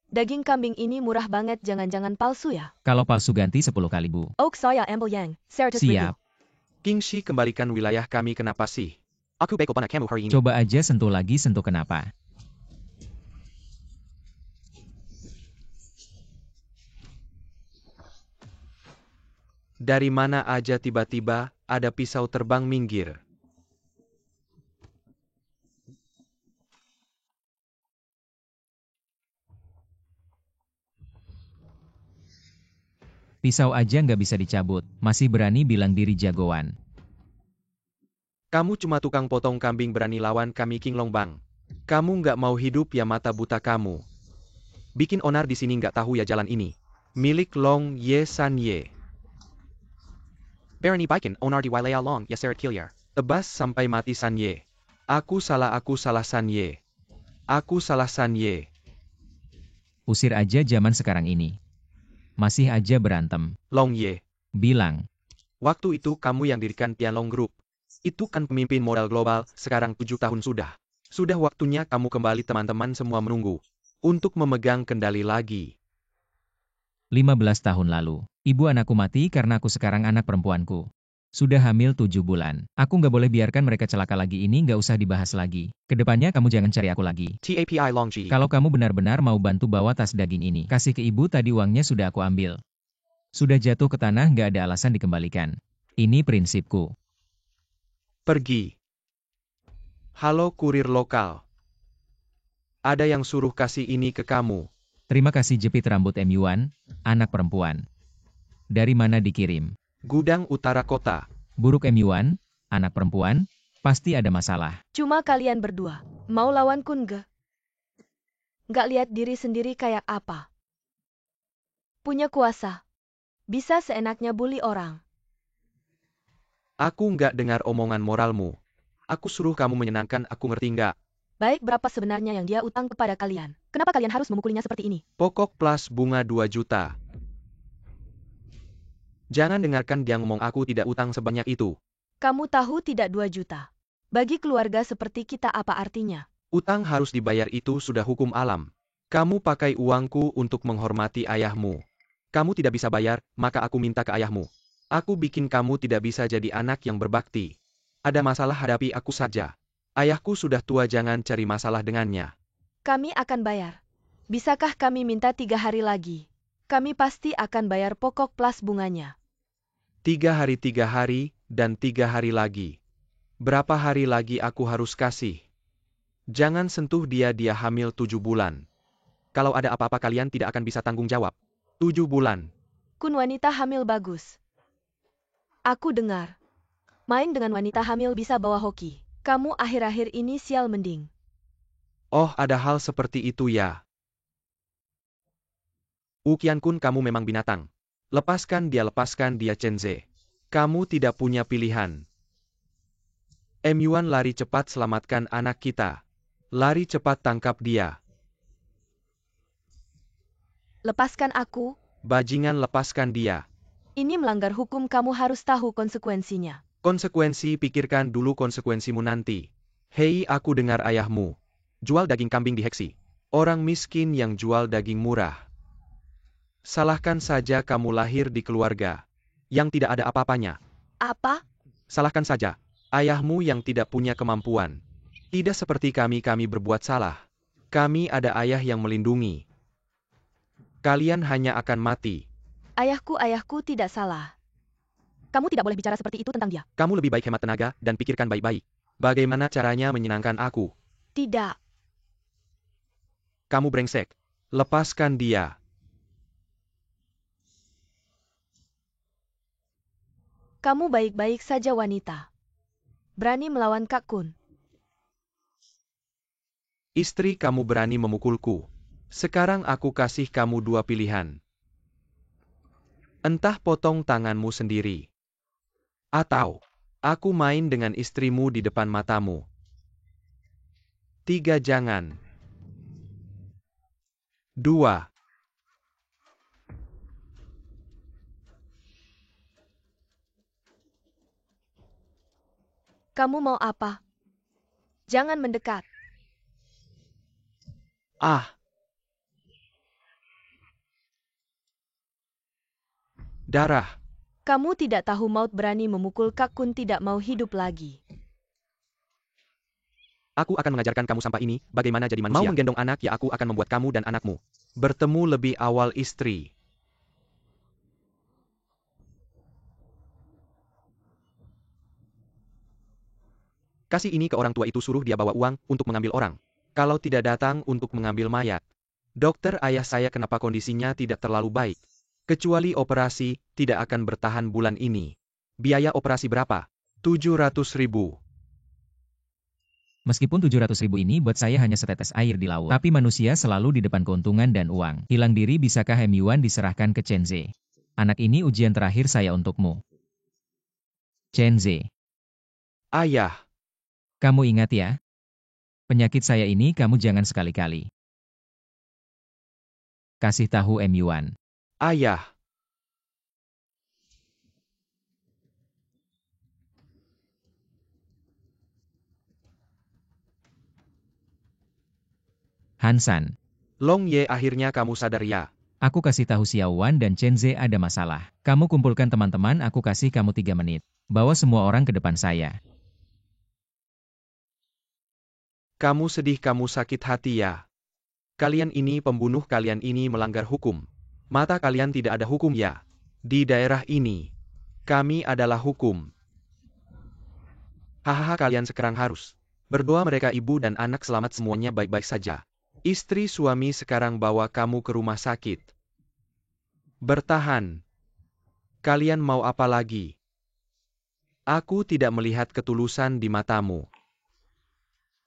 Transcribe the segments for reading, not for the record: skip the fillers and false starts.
Daging kambing ini murah banget, jangan-jangan palsu ya? Kalau palsu ganti 10 kali, Bu. Oak saya ambil yang. Sertus Siap. Kingshi, kembalikan wilayah kami, kenapa sih? Aku beko banget kamu hari ini. Coba aja sentuh lagi, sentuh kenapa? Dari mana aja tiba-tiba ada pisau terbang minggir. Pisau aja nggak bisa dicabut, masih berani bilang diri jagoan. Kamu cuma tukang potong kambing berani lawan kami, King Long Bang. Kamu nggak mau hidup ya, mata buta kamu. Bikin onar di sini nggak tahu ya jalan ini. Milik Long Ye San Ye. Berani bikin onar di wilayah Long ya Seret Kilyar. Tebas sampai mati San Ye. Aku salah San Ye. Aku salah San Ye. Usir aja zaman sekarang ini. Masih aja berantem. Long Ye. Bilang. Waktu itu kamu yang dirikan Tianlong Group. Itu kan pemimpin modal global, sekarang 7 tahun sudah. Sudah waktunya kamu kembali, teman-teman semua menunggu. Untuk memegang kendali lagi. 15 tahun lalu, ibu anakku mati karena aku sekarang anak perempuanku. Sudah hamil 7 bulan. Aku nggak boleh biarkan mereka celaka lagi, ini nggak usah dibahas lagi. Kedepannya kamu jangan cari aku lagi. TAPI Long Ji. Kalau kamu benar-benar mau bantu bawa tas daging ini, kasih ke ibu, tadi uangnya sudah aku ambil. Sudah jatuh ke tanah, nggak ada alasan dikembalikan. Ini prinsipku. Pergi. Halo kurir lokal. Ada yang suruh kasih ini ke kamu. Terima kasih, jepit rambut M. Yuan, anak perempuan. Dari mana dikirim? Gudang Utara Kota. Buruk M. Yuan, anak perempuan, pasti ada masalah. Cuma kalian berdua. Mau lawanku nggak? Nggak lihat diri sendiri kayak apa? Punya kuasa. Bisa seenaknya bully orang. Aku nggak dengar omongan moralmu. Aku suruh kamu menyenangkan, aku ngerti nggak? Baik, berapa sebenarnya yang dia utang kepada kalian? Kenapa kalian harus memukulinya seperti ini? Pokok plus bunga 2 juta. Jangan dengarkan dia ngomong, aku tidak utang sebanyak itu. Kamu tahu tidak 2 juta? Bagi keluarga seperti kita apa artinya? Utang harus dibayar, itu sudah hukum alam. Kamu pakai uangku untuk menghormati ayahmu. Kamu tidak bisa bayar, maka aku minta ke ayahmu. Aku bikin kamu tidak bisa jadi anak yang berbakti. Ada masalah, hadapi aku saja. Ayahku sudah tua, jangan cari masalah dengannya. Kami akan bayar. Bisakah kami minta 3 hari lagi? Kami pasti akan bayar pokok plus bunganya. 3 hari, dan 3 hari lagi. Berapa hari lagi aku harus kasih? Jangan sentuh dia hamil 7 bulan. Kalau ada apa-apa kalian tidak akan bisa tanggung jawab. 7 bulan. Kun wanita hamil bagus. Aku dengar. Main dengan wanita hamil bisa bawa hoki. Kamu akhir-akhir ini sial mending. Oh, ada hal seperti itu ya. Ukian Kun, kamu memang binatang. Lepaskan dia, Chenze. Kamu tidak punya pilihan. M. Yuan, lari cepat, selamatkan anak kita. Lari cepat, tangkap dia. Lepaskan aku. Bajingan, lepaskan dia. Ini melanggar hukum, kamu harus tahu konsekuensinya. Konsekuensi, pikirkan dulu konsekuensimu nanti. Hei, aku dengar ayahmu. Jual daging kambing di Heksi. Orang miskin yang jual daging murah. Salahkan saja kamu lahir di keluarga yang tidak ada apa-apanya. Apa? Salahkan saja ayahmu yang tidak punya kemampuan. Tidak seperti kami berbuat salah. Kami ada ayah yang melindungi. Kalian hanya akan mati. Ayahku tidak salah. Kamu tidak boleh bicara seperti itu tentang dia. Kamu lebih baik hemat tenaga dan pikirkan baik-baik. Bagaimana caranya menyenangkan aku? Tidak. Kamu brengsek. Lepaskan dia. Kamu baik-baik saja, wanita. Berani melawan Kak Kun. Istri kamu berani memukulku. Sekarang aku kasih kamu 2 pilihan. Entah potong tanganmu sendiri. Atau aku main dengan istrimu di depan matamu. 3 jangan. 2. Kamu mau apa? Jangan mendekat. Ah. Darah. Kamu tidak tahu maut berani memukul Kak Kun tidak mau hidup lagi. Aku akan mengajarkan kamu sampah ini, bagaimana jadi manusia. Mau menggendong anak ya aku akan membuat kamu dan anakmu bertemu lebih awal istri. Kasih ini ke orang tua itu suruh dia bawa uang untuk mengambil orang. Kalau tidak datang untuk mengambil mayat. Dokter ayah saya kenapa kondisinya tidak terlalu baik. Kecuali operasi, tidak akan bertahan bulan ini. Biaya operasi berapa? 700.000. Meskipun 700.000 ini buat saya hanya setetes air di laut. Tapi manusia selalu di depan keuntungan dan uang. Hilang diri bisakah Hem Yuan diserahkan ke Chen Ze? Anak ini ujian terakhir saya untukmu. Chen Ze. Ayah. Kamu ingat ya? Penyakit saya ini kamu jangan sekali-kali kasih tahu Em Yuan. Ayah. Hansan. Long Ye akhirnya kamu sadar ya. Aku kasih tahu Xiao Wan dan Chen Ze ada masalah. Kamu kumpulkan teman-teman, aku kasih kamu 3 menit. Bawa semua orang ke depan saya. Kamu sedih, kamu sakit hati ya. Kalian ini pembunuh, kalian ini melanggar hukum. Mata kalian tidak ada hukum ya. Di daerah ini, kami adalah hukum. Hahaha, kalian sekarang harus berdoa mereka ibu dan anak selamat semuanya baik-baik saja. Istri suami sekarang bawa kamu ke rumah sakit. Bertahan. Kalian mau apa lagi? Aku tidak melihat ketulusan di matamu.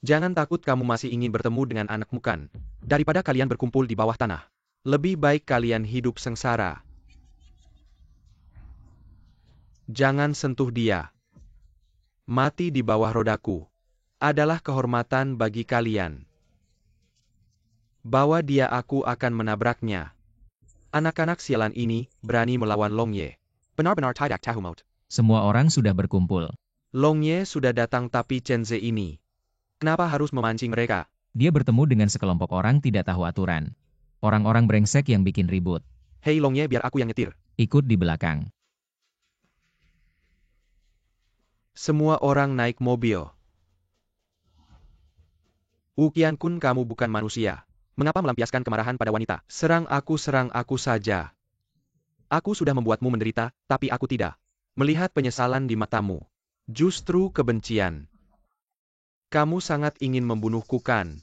Jangan takut, kamu masih ingin bertemu dengan anakmu kan? Daripada kalian berkumpul di bawah tanah. Lebih baik kalian hidup sengsara. Jangan sentuh dia. Mati di bawah rodaku adalah kehormatan bagi kalian. Bawa dia, aku akan menabraknya. Anak-anak sialan ini berani melawan Long Ye. Benar-benar tidak tahu maut. Semua orang sudah berkumpul. Long Ye sudah datang, tapi Chen Ze ini kenapa harus memancing mereka? Dia bertemu dengan sekelompok orang tidak tahu aturan. Orang-orang brengsek yang bikin ribut. Hei Long Ye, biar aku yang nyetir. Ikut di belakang. Semua orang naik mobil. Ukian Kun, kamu bukan manusia. Mengapa melampiaskan kemarahan pada wanita? Serang aku saja. Aku sudah membuatmu menderita, tapi aku tidak melihat penyesalan di matamu. Justru kebencian. Kamu sangat ingin membunuhku kan?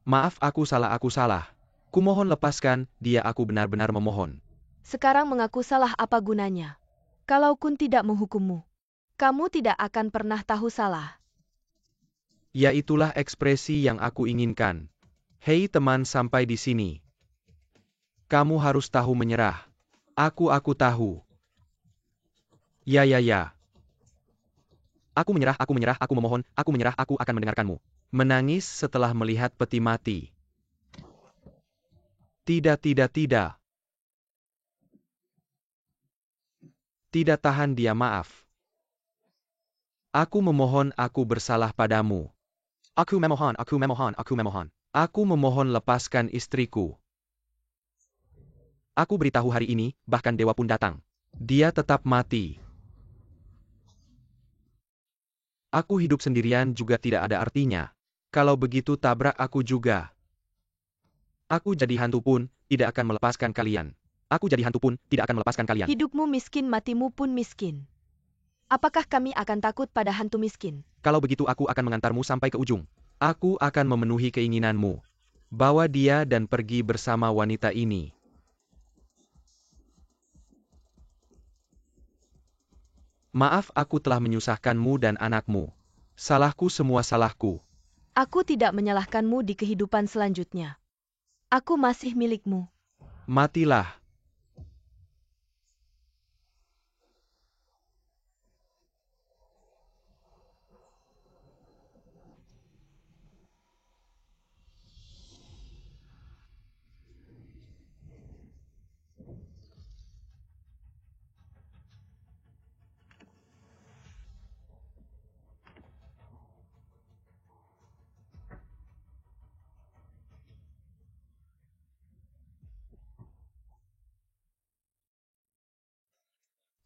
Maaf, aku salah. Kumohon lepaskan dia, aku benar-benar memohon. Sekarang mengaku salah apa gunanya? Kalau Kun tidak menghukummu, kamu tidak akan pernah tahu salah. Ya, itulah ekspresi yang aku inginkan. Hei teman, sampai di sini. Kamu harus tahu menyerah. Aku tahu. Ya. Aku menyerah, aku memohon, aku menyerah, aku akan mendengarkanmu. Menangis setelah melihat peti mati. Tidak. Tidak tahan dia, maaf. Aku memohon, aku bersalah padamu. Aku memohon. Aku memohon, lepaskan istriku. Aku beritahu hari ini, bahkan dewa pun datang. Dia tetap mati. Aku hidup sendirian juga tidak ada artinya. Kalau begitu tabrak aku juga. Aku jadi hantu pun tidak akan melepaskan kalian. Hidupmu miskin, matimu pun miskin. Apakah kami akan takut pada hantu miskin? Kalau begitu aku akan mengantarmu sampai ke ujung. Aku akan memenuhi keinginanmu. Bawa dia dan pergi bersama wanita ini. Maaf, aku telah menyusahkanmu dan anakmu. Salahku, semua salahku. Aku tidak menyalahkanmu di kehidupan selanjutnya. Aku masih milikmu. Matilah.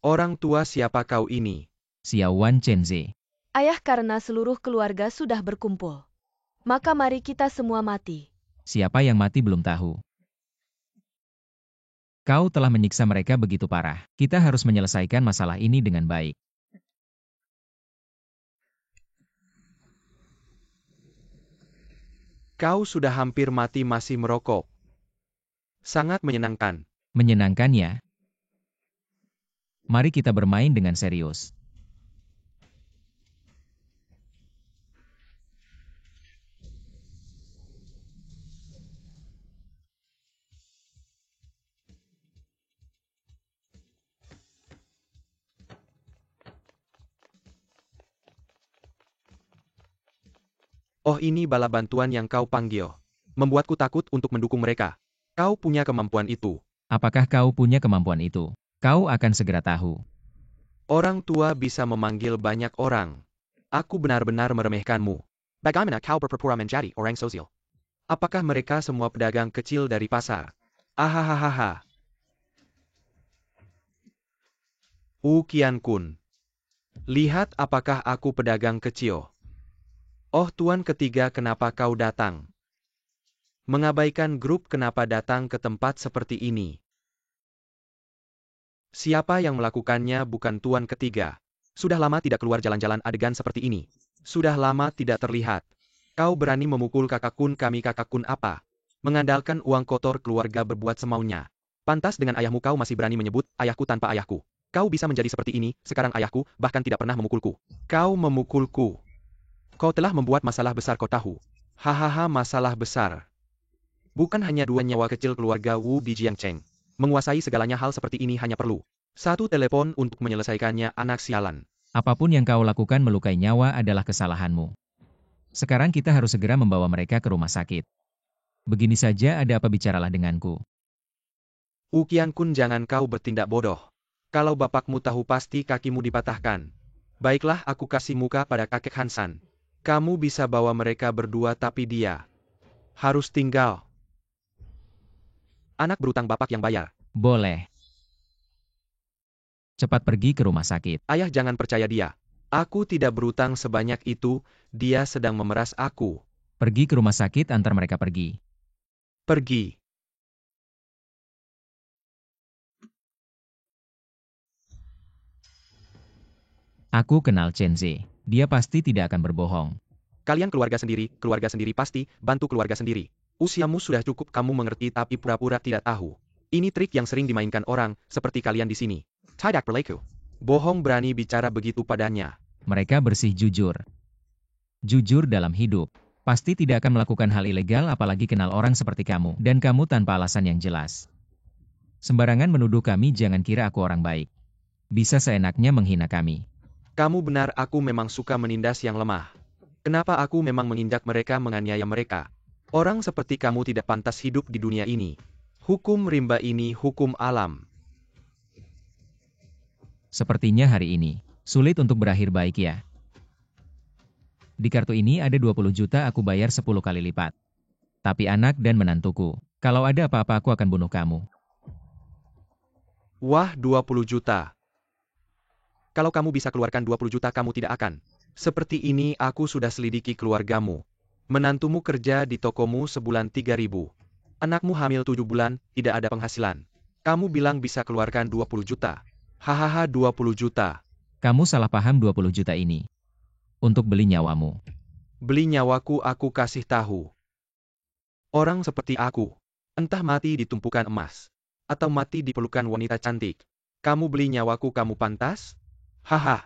Orang tua siapa kau ini? Xiao Wan Chenze. Ayah, karena seluruh keluarga sudah berkumpul, maka mari kita semua mati. Siapa yang mati belum tahu. Kau telah menyiksa mereka begitu parah. Kita harus menyelesaikan masalah ini dengan baik. Kau sudah hampir mati masih merokok. Sangat menyenangkan. Menyenangkan ya? Mari kita bermain dengan serius. Oh, ini bala bantuan yang kau panggil. Membuatku takut untuk mendukung mereka. Kau punya kemampuan itu. Apakah kau punya kemampuan itu? Kau akan segera tahu. Orang tua bisa memanggil banyak orang. Aku benar-benar meremehkanmu. Bagaimana kau berpura-pura menjadi orang sosial? Apakah mereka semua pedagang kecil dari pasar? Ahahaha. Kian Kun. Lihat apakah aku pedagang kecil. Oh Tuan ketiga, kenapa kau datang? Mengabaikan grup, kenapa datang ke tempat seperti ini? Siapa yang melakukannya? Bukan Tuan ketiga. Sudah lama tidak keluar jalan-jalan adegan seperti ini. Sudah lama tidak terlihat. Kau berani memukul kakak Kun kami. Kakak Kun apa? Mengandalkan uang kotor keluarga berbuat semaunya. Pantas dengan ayahmu kau masih berani menyebut ayahku tanpa ayahku. Kau bisa menjadi seperti ini, sekarang ayahku bahkan tidak pernah memukulku. Kau memukulku. Kau telah membuat masalah besar, kau tahu. Hahaha, masalah besar. Bukan hanya 2 nyawa kecil keluarga Wu Bijiangcheng. Menguasai segalanya, hal seperti ini hanya perlu 1 telepon untuk menyelesaikannya. Anak sialan. Apapun yang kau lakukan melukai nyawa adalah kesalahanmu. Sekarang kita harus segera membawa mereka ke rumah sakit. Begini saja, ada apa, bicaralah denganku. Kian Kun, jangan kau bertindak bodoh. Kalau bapakmu tahu pasti kakimu dipatahkan. Baiklah, aku kasih muka pada kakek Hansan. Kamu bisa bawa mereka berdua tapi dia harus tinggal. Anak berutang bapak yang bayar. Boleh. Cepat pergi ke rumah sakit. Ayah, jangan percaya dia. Aku tidak berutang sebanyak itu, dia sedang memeras aku. Pergi ke rumah sakit, antar mereka pergi. Pergi. Aku kenal Chenze. Dia pasti tidak akan berbohong. Kalian keluarga sendiri pasti, bantu keluarga sendiri. Usiamu sudah cukup, kamu mengerti tapi pura-pura tidak tahu. Ini trik yang sering dimainkan orang, seperti kalian di sini. Tidak berlaku. Bohong berani bicara begitu padanya. Mereka bersih jujur. Jujur dalam hidup. Pasti tidak akan melakukan hal ilegal apalagi kenal orang seperti kamu. Dan kamu tanpa alasan yang jelas. Sembarangan menuduh kami, jangan kira aku orang baik. Bisa seenaknya menghina kami. Kamu benar, aku memang suka menindas yang lemah. Kenapa aku memang menginjak mereka, menganiaya mereka? Orang seperti kamu tidak pantas hidup di dunia ini. Hukum rimba ini hukum alam. Sepertinya hari ini sulit untuk berakhir baik ya. Di kartu ini ada 20 juta, aku bayar 10 kali lipat. Tapi anak dan menantuku, kalau ada apa-apa aku akan bunuh kamu. Wah, 20 juta. Kalau kamu bisa keluarkan 20 juta, kamu tidak akan. Seperti ini, aku sudah selidiki keluargamu. Menantumu kerja di tokomu sebulan 3.000. Anakmu hamil 7 bulan, tidak ada penghasilan. Kamu bilang bisa keluarkan 20 juta. Hahaha, 20 juta. Kamu salah paham, 20 juta ini untuk beli nyawamu. Beli nyawaku, aku kasih tahu. Orang seperti aku, entah mati di tumpukan emas, atau mati di pelukan wanita cantik. Kamu beli nyawaku, kamu pantas? Haha.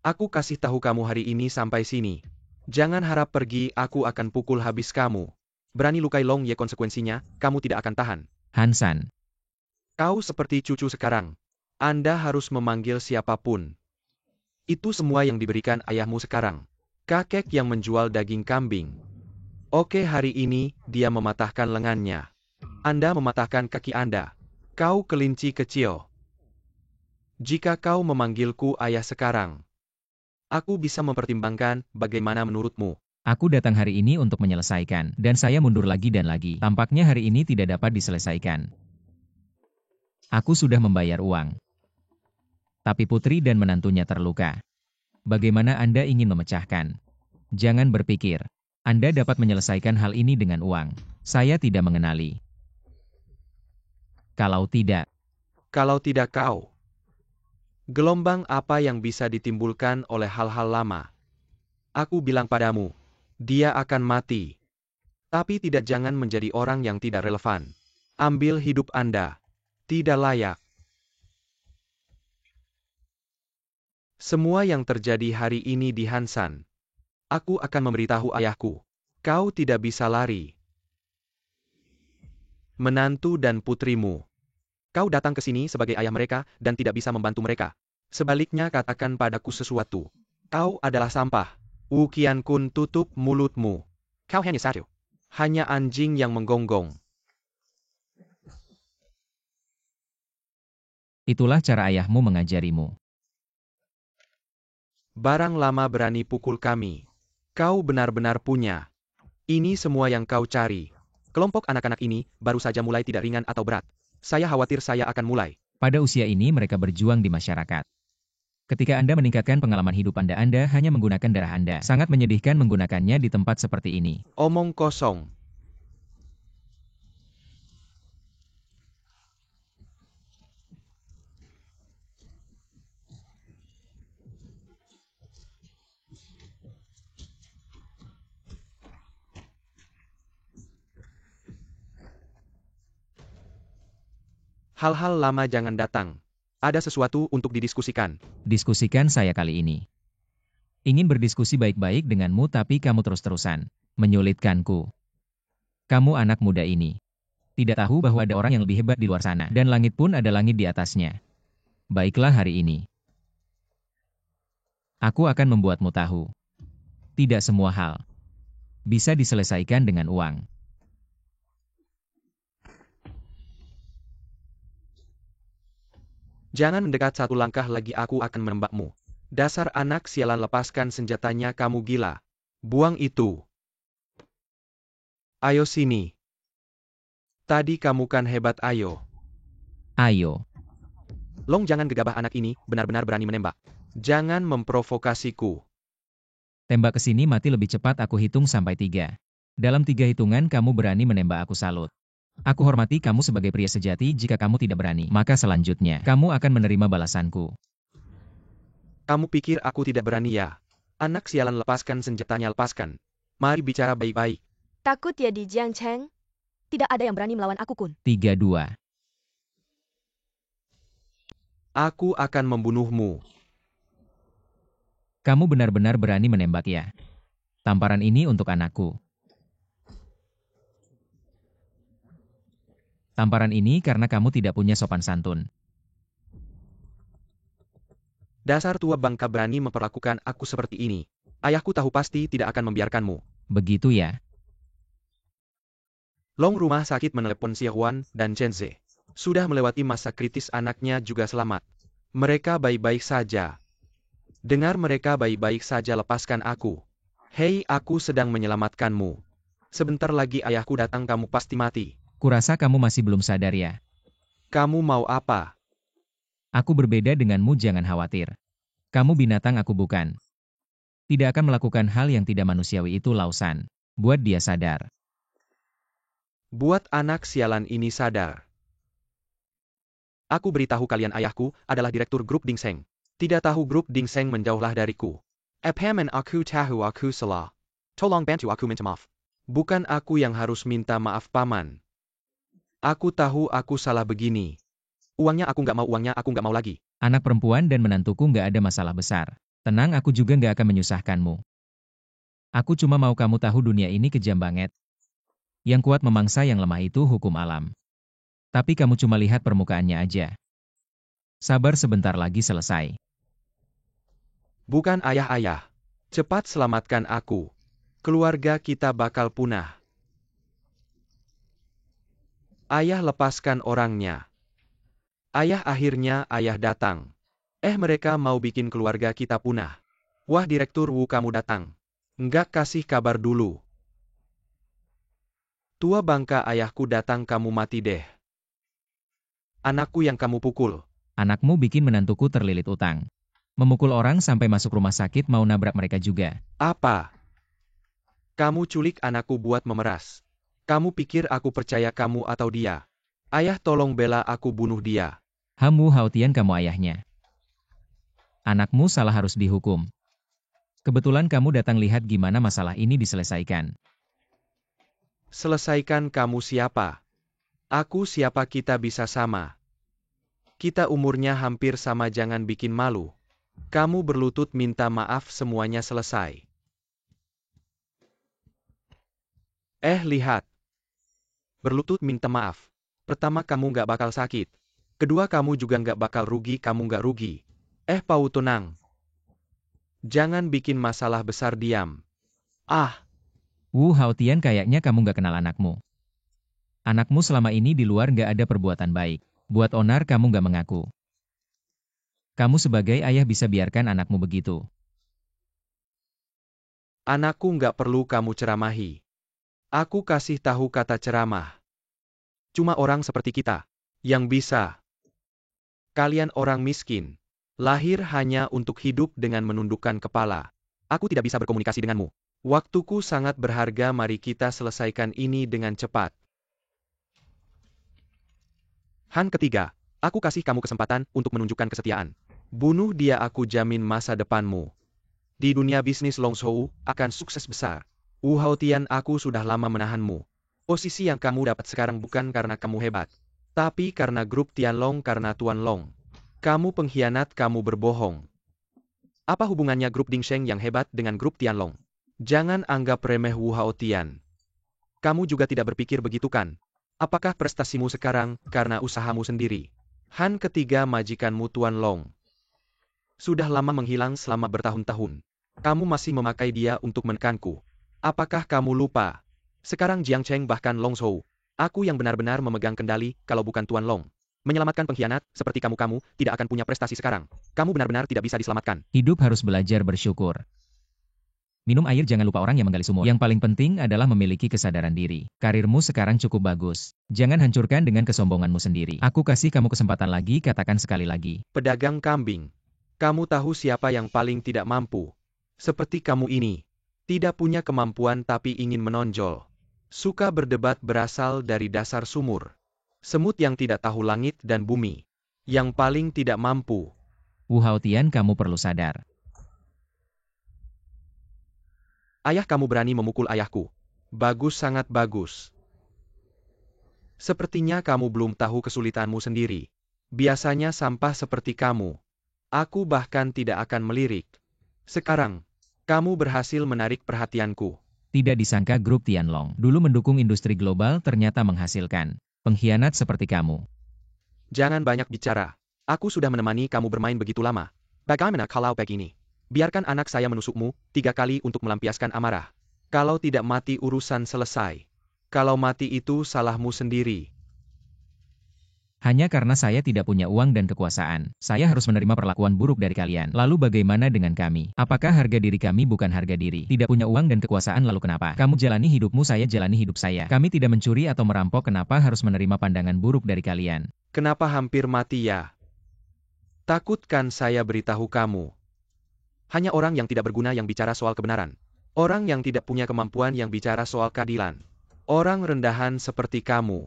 Aku kasih tahu kamu hari ini sampai sini. Jangan harap pergi, aku akan pukul habis kamu. Berani lukai Long Ye, konsekuensinya, kamu tidak akan tahan. Hansan. Kau seperti cucu sekarang. Anda harus memanggil siapapun. Itu semua yang diberikan ayahmu sekarang. Kakek yang menjual daging kambing. Oke, hari ini, dia mematahkan lengannya. Anda mematahkan kaki Anda. Kau kelinci kecil. Jika kau memanggilku ayah sekarang, aku bisa mempertimbangkan bagaimana menurutmu. Aku datang hari ini untuk menyelesaikan, dan saya mundur lagi dan lagi. Tampaknya hari ini tidak dapat diselesaikan. Aku sudah membayar uang. Tapi putri dan menantunya terluka. Bagaimana Anda ingin memecahkan? Jangan berpikir. Anda dapat menyelesaikan hal ini dengan uang. Saya tidak mengenali. Kalau tidak, kau. Gelombang apa yang bisa ditimbulkan oleh hal-hal lama? Aku bilang padamu, dia akan mati. Tapi tidak, jangan menjadi orang yang tidak relevan. Ambil hidup Anda. Tidak layak. Semua yang terjadi hari ini di Hansan. Aku akan memberitahu ayahku. Kau tidak bisa lari. Menantu dan putrimu. Kau datang ke sini sebagai ayah mereka dan tidak bisa membantu mereka. Sebaliknya katakan padaku sesuatu. Kau adalah sampah. Wu Qiankun, tutup mulutmu. Kau hanya satu. Hanya anjing yang menggonggong. itulah cara ayahmu mengajarimu. Barang lama berani pukul kami. Kau benar-benar punya. Ini semua yang kau cari. Kelompok anak-anak ini baru saja mulai tidak ringan atau berat. Saya khawatir saya akan mulai. Pada usia ini mereka berjuang di masyarakat. Ketika Anda meningkatkan pengalaman hidup Anda hanya menggunakan darah Anda. Sangat menyedihkan menggunakannya di tempat seperti ini. Omong kosong. Hal-hal lama jangan datang. Ada sesuatu untuk didiskusikan. Diskusikan saya kali ini. Ingin berdiskusi baik-baik denganmu tapi kamu terus-terusan menyulitkanku. Kamu anak muda ini. Tidak tahu bahwa ada orang yang lebih hebat di luar sana. Dan langit pun ada langit di atasnya. Baiklah hari ini. Aku akan membuatmu tahu. Tidak semua hal bisa diselesaikan dengan uang. Jangan mendekat satu langkah lagi, aku akan menembakmu. Dasar anak sialan, lepaskan senjatanya, kamu gila. Buang itu. Ayo sini. Tadi kamu kan hebat, ayo. Ayo. Long, jangan gegabah, anak ini benar-benar berani menembak. Jangan memprovokasiku. Tembak ke sini, mati lebih cepat, aku hitung sampai 3. Dalam 3 hitungan kamu berani menembak, aku salut. Aku hormati kamu sebagai pria sejati. Jika kamu tidak berani, maka selanjutnya kamu akan menerima balasanku. Kamu pikir aku tidak berani ya? Anak sialan, lepaskan senjatanya, lepaskan. Mari bicara baik-baik. Takut ya di Jiang Cheng? Tidak ada yang berani melawan aku, Kun. 3-2. Aku akan membunuhmu. Kamu benar-benar berani menembak ya? Tamparan ini untuk anakku. Tamparan ini karena kamu tidak punya sopan santun. Dasar tua bangka, berani memperlakukan aku seperti ini. Ayahku tahu pasti tidak akan membiarkanmu. Begitu ya? Long, rumah sakit menelepon Xie Huan dan Chen Ze. Sudah melewati masa kritis, anaknya juga selamat. Mereka baik-baik saja. Dengar, mereka baik-baik saja, lepaskan aku. Hei, aku sedang menyelamatkanmu. Sebentar lagi ayahku datang, kamu pasti mati. Kurasa kamu masih belum sadar ya? Kamu mau apa? Aku berbeda denganmu, jangan khawatir. Kamu binatang, aku bukan. Tidak akan melakukan hal yang tidak manusiawi itu, Lausan. Buat dia sadar. Buat anak sialan ini sadar. Aku beritahu kalian, ayahku adalah direktur grup Dingseng. Tidak tahu grup Dingseng, menjauhlah dariku. Ephemen, aku tahu aku salah. Tolong bantu aku minta maaf. Bukan aku yang harus minta maaf, paman. Aku tahu aku salah begini. Uangnya aku nggak mau, uangnya aku nggak mau lagi. Anak perempuan dan menantuku nggak ada masalah besar. Tenang, aku juga nggak akan menyusahkanmu. Aku cuma mau kamu tahu dunia ini kejam banget. Yang kuat memangsa yang lemah, itu hukum alam. Tapi kamu cuma lihat permukaannya aja. Sabar, sebentar lagi selesai. Bukan ayah-ayah. Cepat selamatkan aku. Keluarga kita bakal punah. Ayah, lepaskan orangnya. Ayah, akhirnya ayah datang. Mereka mau bikin keluarga kita punah. Wah, Direktur Wu, kamu datang. Nggak kasih kabar dulu. Tua bangka, ayahku datang, kamu mati deh. Anakku yang kamu pukul. Anakmu bikin menantuku terlilit utang. Memukul orang sampai masuk rumah sakit mau nabrak mereka juga. Apa? Kamu culik anakku buat memeras. Kamu pikir aku percaya kamu atau dia? Ayah tolong bela aku bunuh dia. Wu Haotian kamu ayahnya. Anakmu salah harus dihukum. Kebetulan kamu datang lihat gimana masalah ini diselesaikan. Selesaikan kamu siapa? Aku siapa kita bisa sama. Kita umurnya hampir sama jangan bikin malu. Kamu berlutut minta maaf semuanya selesai. Lihat. Berlutut minta maaf. Pertama kamu nggak bakal sakit. Kedua kamu juga nggak bakal rugi kamu nggak rugi. Pau tenang. Jangan bikin masalah besar diam. Wu Haotian kayaknya kamu gak kenal anakmu. Anakmu selama ini di luar gak ada perbuatan baik. Buat onar kamu gak mengaku. Kamu sebagai ayah bisa biarkan anakmu begitu. Anakku nggak perlu kamu ceramahi. Aku kasih tahu kata ceramah. Cuma orang seperti kita yang bisa. Kalian orang miskin. Lahir hanya untuk hidup dengan menundukkan kepala. Aku tidak bisa berkomunikasi denganmu. Waktuku sangat berharga, mari kita selesaikan ini dengan cepat. Han ketiga, aku kasih kamu kesempatan untuk menunjukkan kesetiaan. Bunuh dia aku jamin masa depanmu. Di dunia bisnis Longshou akan sukses besar. Wu Haotian aku sudah lama menahanmu. Posisi yang kamu dapat sekarang bukan karena kamu hebat. Tapi karena grup Tianlong karena Tuan Long. Kamu pengkhianat, kamu berbohong. Apa hubungannya grup Dingsheng yang hebat dengan grup Tianlong? Jangan anggap remeh Wu Haotian. Kamu juga tidak berpikir begitu kan? Apakah prestasimu sekarang karena usahamu sendiri? Han ketiga majikanmu Tuan Long. Sudah lama menghilang selama bertahun-tahun. Kamu masih memakai dia untuk menekanku. Apakah kamu lupa? Sekarang Jiang Cheng bahkan Longshou. Aku yang benar-benar memegang kendali kalau bukan Tuan Long. Menyelamatkan pengkhianat seperti kamu tidak akan punya prestasi sekarang. Kamu benar-benar tidak bisa diselamatkan. Hidup harus belajar bersyukur. Minum air, jangan lupa orang yang menggali sumur. Yang paling penting adalah memiliki kesadaran diri. Karirmu sekarang cukup bagus. Jangan hancurkan dengan kesombonganmu sendiri. Aku kasih kamu kesempatan lagi, katakan sekali lagi. Pedagang kambing. Kamu tahu siapa yang paling tidak mampu? Seperti kamu ini. Tidak punya kemampuan tapi ingin menonjol. Suka berdebat berasal dari dasar sumur. Semut yang tidak tahu langit dan bumi. Yang paling tidak mampu. Wu Haotian kamu perlu sadar. Ayah kamu berani memukul ayahku. Bagus, sangat bagus. Sepertinya kamu belum tahu kesulitanmu sendiri. Biasanya sampah seperti kamu. Aku bahkan tidak akan melirik. Sekarang, kamu berhasil menarik perhatianku. Tidak disangka grup Tianlong dulu mendukung industri global ternyata menghasilkan pengkhianat seperti kamu. Jangan banyak bicara. Aku sudah menemani kamu bermain begitu lama. Bagaimana kalau begini? Biarkan anak saya menusukmu 3 kali untuk melampiaskan amarah. Kalau tidak mati urusan selesai. Kalau mati itu salahmu sendiri. Hanya karena saya tidak punya uang dan kekuasaan, saya harus menerima perlakuan buruk dari kalian. Lalu bagaimana dengan kami? Apakah harga diri kami bukan harga diri? Tidak punya uang dan kekuasaan lalu kenapa? Kamu jalani hidupmu, saya jalani hidup saya. Kami tidak mencuri atau merampok, kenapa harus menerima pandangan buruk dari kalian? Kenapa hampir mati ya? Takutkan saya beritahu kamu. Hanya orang yang tidak berguna yang bicara soal kebenaran. Orang yang tidak punya kemampuan yang bicara soal keadilan. Orang rendahan seperti kamu.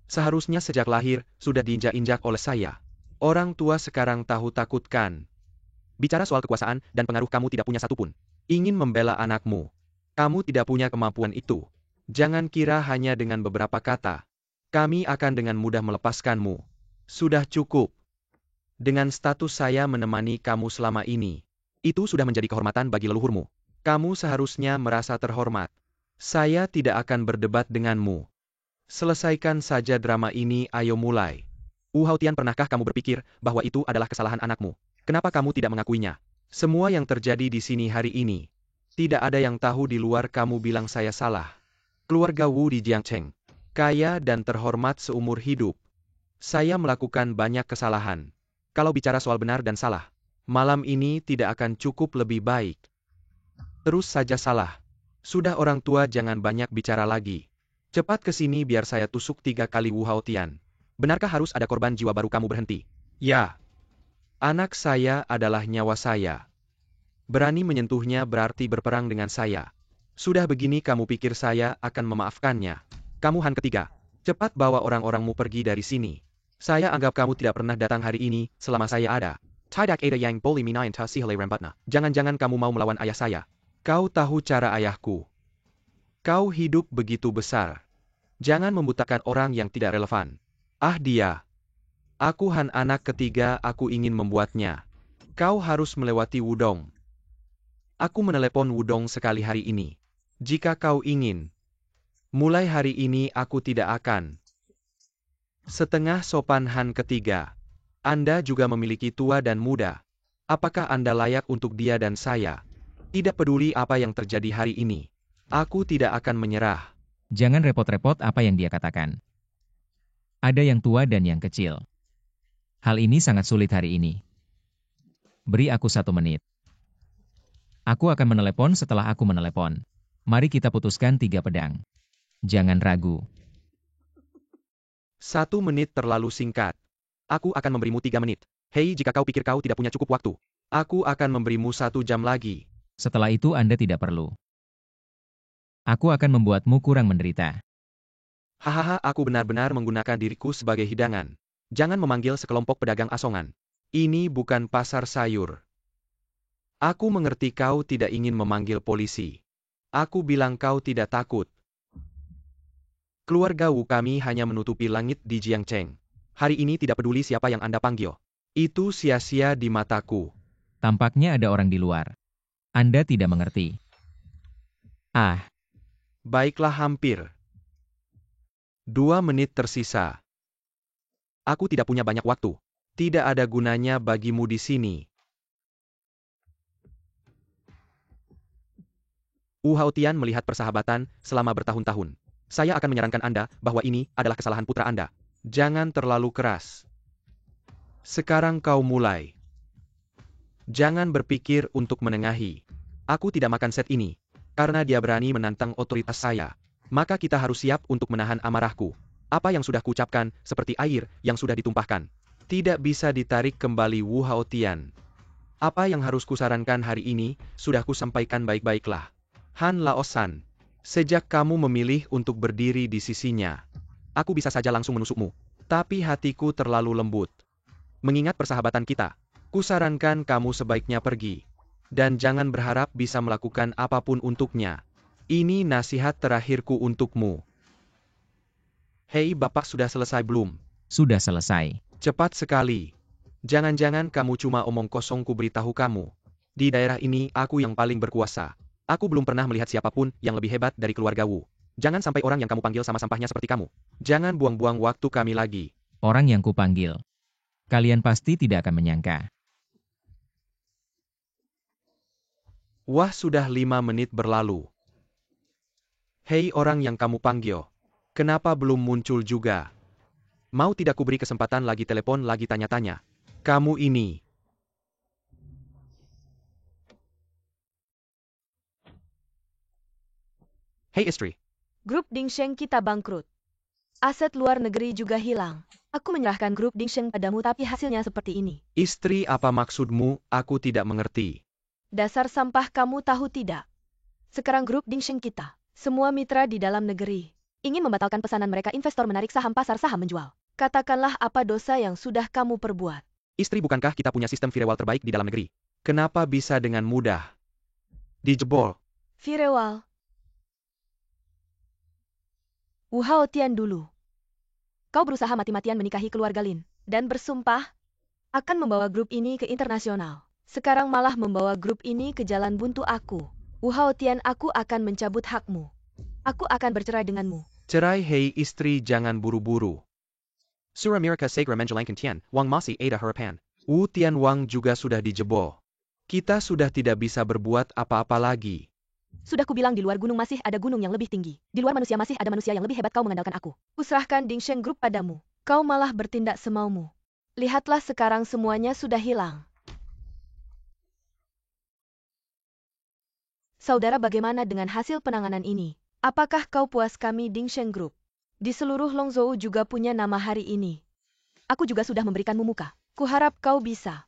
Seharusnya sejak lahir, sudah diinjak-injak oleh saya. Orang tua sekarang tahu takutkan. Bicara soal kekuasaan dan pengaruh kamu tidak punya satupun. Ingin membela anakmu. Kamu tidak punya kemampuan itu. Jangan kira hanya dengan beberapa kata. Kami akan dengan mudah melepaskanmu. Sudah cukup. Dengan status saya menemani kamu selama ini. Itu sudah menjadi kehormatan bagi leluhurmu. Kamu seharusnya merasa terhormat. Saya tidak akan berdebat denganmu. Selesaikan saja drama ini, ayo mulai. Wu Haotian, pernahkah kamu berpikir bahwa itu adalah kesalahan anakmu? Kenapa kamu tidak mengakuinya? Semua yang terjadi di sini hari ini. Tidak ada yang tahu di luar kamu bilang saya salah. Keluarga Wu di Jiangcheng. Kaya dan terhormat seumur hidup. Saya melakukan banyak kesalahan. Kalau bicara soal benar dan salah. Malam ini tidak akan cukup lebih baik. Terus saja salah. Sudah orang tua jangan banyak bicara lagi. Cepat ke sini biar saya tusuk 3 kali Wu Haotian. Benarkah harus ada korban jiwa baru kamu berhenti? Ya, anak saya adalah nyawa saya. Berani menyentuhnya berarti berperang dengan saya. Sudah begini kamu pikir saya akan memaafkannya. Kamu Han ketiga. Cepat bawa orang-orangmu pergi dari sini. Saya anggap kamu tidak pernah datang hari ini selama saya ada. Tidak ada yang boleh menyinta si helai rambutnya. Jangan-jangan kamu mau melawan ayah saya. Kau tahu cara ayahku. Kau hidup begitu besar. Jangan membutakan orang yang tidak relevan. Ah dia. Aku Han anak ketiga, aku ingin membuatnya. Kau harus melewati Wudong. Aku menelepon Wudong sekali hari ini. Jika kau ingin. Mulai hari ini aku tidak akan. Setengah sopan Han ketiga. Anda juga memiliki tua dan muda. Apakah Anda layak untuk dia dan saya? Tidak peduli apa yang terjadi hari ini. Aku tidak akan menyerah. Jangan repot-repot apa yang dia katakan. Ada yang tua dan yang kecil. Hal ini sangat sulit hari ini. Beri aku 1 menit. Aku akan menelepon setelah aku menelepon. Mari kita putuskan 3 pedang. Jangan ragu. 1 menit terlalu singkat. Aku akan memberimu 3 menit. Hei, jika kau pikir kau tidak punya cukup waktu, aku akan memberimu 1 jam lagi. Setelah itu Anda tidak perlu. Aku akan membuatmu kurang menderita. Hahaha, aku benar-benar menggunakan diriku sebagai hidangan. Jangan memanggil sekelompok pedagang asongan. Ini bukan pasar sayur. Aku mengerti kau tidak ingin memanggil polisi. Aku bilang kau tidak takut. Keluarga Wu kami hanya menutupi langit di Jiangcheng. Hari ini tidak peduli siapa yang Anda panggil. Itu sia-sia di mataku. Tampaknya ada orang di luar. Anda tidak mengerti. Ah, Baiklah, hampir. 2 menit tersisa. Aku tidak punya banyak waktu. Tidak ada gunanya bagimu di sini. Wu Haotian melihat persahabatan selama bertahun-tahun. Saya akan menyarankan Anda bahwa ini adalah kesalahan putra Anda. Jangan terlalu keras. Sekarang kau mulai. Jangan berpikir untuk menengahi. Aku tidak makan set ini. Karena dia berani menantang otoritas saya. Maka kita harus siap untuk menahan amarahku. Apa yang sudah kuucapkan, seperti air yang sudah ditumpahkan. Tidak bisa ditarik kembali Wu Haotian. Apa yang harus kusarankan hari ini, sudah kusampaikan baik-baiklah. Han Laosan, sejak kamu memilih untuk berdiri di sisinya, aku bisa saja langsung menusukmu. Tapi hatiku terlalu lembut. Mengingat persahabatan kita, kusarankan kamu sebaiknya pergi. Dan jangan berharap bisa melakukan apapun untuknya. Ini nasihat terakhirku untukmu. Hei, Bapak sudah selesai belum? sudah selesai. Cepat sekali. Jangan-jangan kamu cuma omong kosong, ku beritahu kamu. Di daerah ini, aku yang paling berkuasa. Aku belum pernah melihat siapapun yang lebih hebat dari keluarga Wu. Jangan sampai orang yang kamu panggil sama sampahnya seperti kamu. Jangan buang-buang waktu kami lagi. Orang yang kupanggil. Kalian pasti tidak akan menyangka. Wah, sudah 5 menit berlalu. Hei, orang yang kamu panggil. Kenapa belum muncul juga? Mau tidak kuberi kesempatan lagi telepon lagi tanya-tanya? Kamu ini. Hei istri. Grup Dingsheng kita bangkrut. Aset luar negeri juga hilang. Aku menyerahkan grup Dingsheng padamu tapi hasilnya seperti ini. Istri, apa maksudmu? Aku tidak mengerti. Dasar sampah, kamu tahu tidak? Sekarang grup Dingsheng kita, semua mitra di dalam negeri, ingin membatalkan pesanan mereka. Investor menarik saham, pasar saham menjual. Katakanlah apa dosa yang sudah kamu perbuat. Istri, bukankah kita punya sistem firewall terbaik di dalam negeri? Kenapa bisa dengan mudah dijebol? Firewall. Wu Haotian dulu. Kau berusaha mati-matian menikahi keluarga Lin, dan bersumpah akan membawa grup ini ke internasional. Sekarang malah membawa grup ini ke jalan buntu aku. Wu Haotian, aku akan mencabut hakmu. Aku akan bercerai denganmu. Cerai, hei istri, jangan buru-buru. Suramiraka Segra menjelangkan Tian, Wang masih ada harapan. Wu Tian Wang juga sudah dijebol. Kita sudah tidak bisa berbuat apa-apa lagi. Sudah kubilang di luar gunung masih ada gunung yang lebih tinggi. Di luar manusia masih ada manusia yang lebih hebat. Kau mengandalkan aku. Kuserahkan Dingsheng Group padamu. Kau malah bertindak semaumu. Lihatlah sekarang semuanya sudah hilang. Saudara, bagaimana dengan hasil penanganan ini? Apakah kau puas? Kami Dingsheng Group di seluruh Longzhou juga punya nama hari ini. Aku juga sudah memberikanmu muka. Kuharap kau bisa.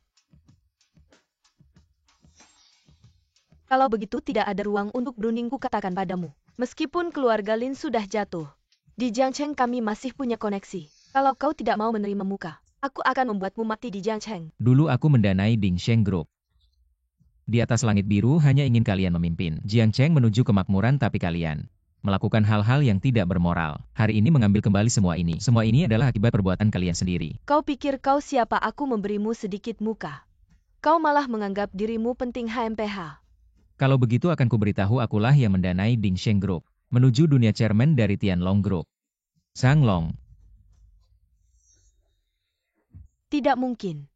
Kalau begitu tidak ada ruang untuk berunding, kukatakan padamu. Meskipun keluarga Lin sudah jatuh, di Jiangcheng kami masih punya koneksi. Kalau kau tidak mau menerima muka, aku akan membuatmu mati di Jiangcheng. Dulu aku mendanai Dingsheng Group. Di atas langit biru hanya ingin kalian memimpin Jiangcheng menuju kemakmuran, tapi kalian melakukan hal-hal yang tidak bermoral. Hari ini mengambil kembali semua ini. Semua ini adalah akibat perbuatan kalian sendiri. Kau pikir kau siapa? Aku memberimu sedikit muka. Kau malah menganggap dirimu penting. HMPH. Kalau begitu akan kuberitahu akulah yang mendanai Dingsheng Group menuju dunia chairman dari Tianlong Group. Zhang Long. Tidak mungkin.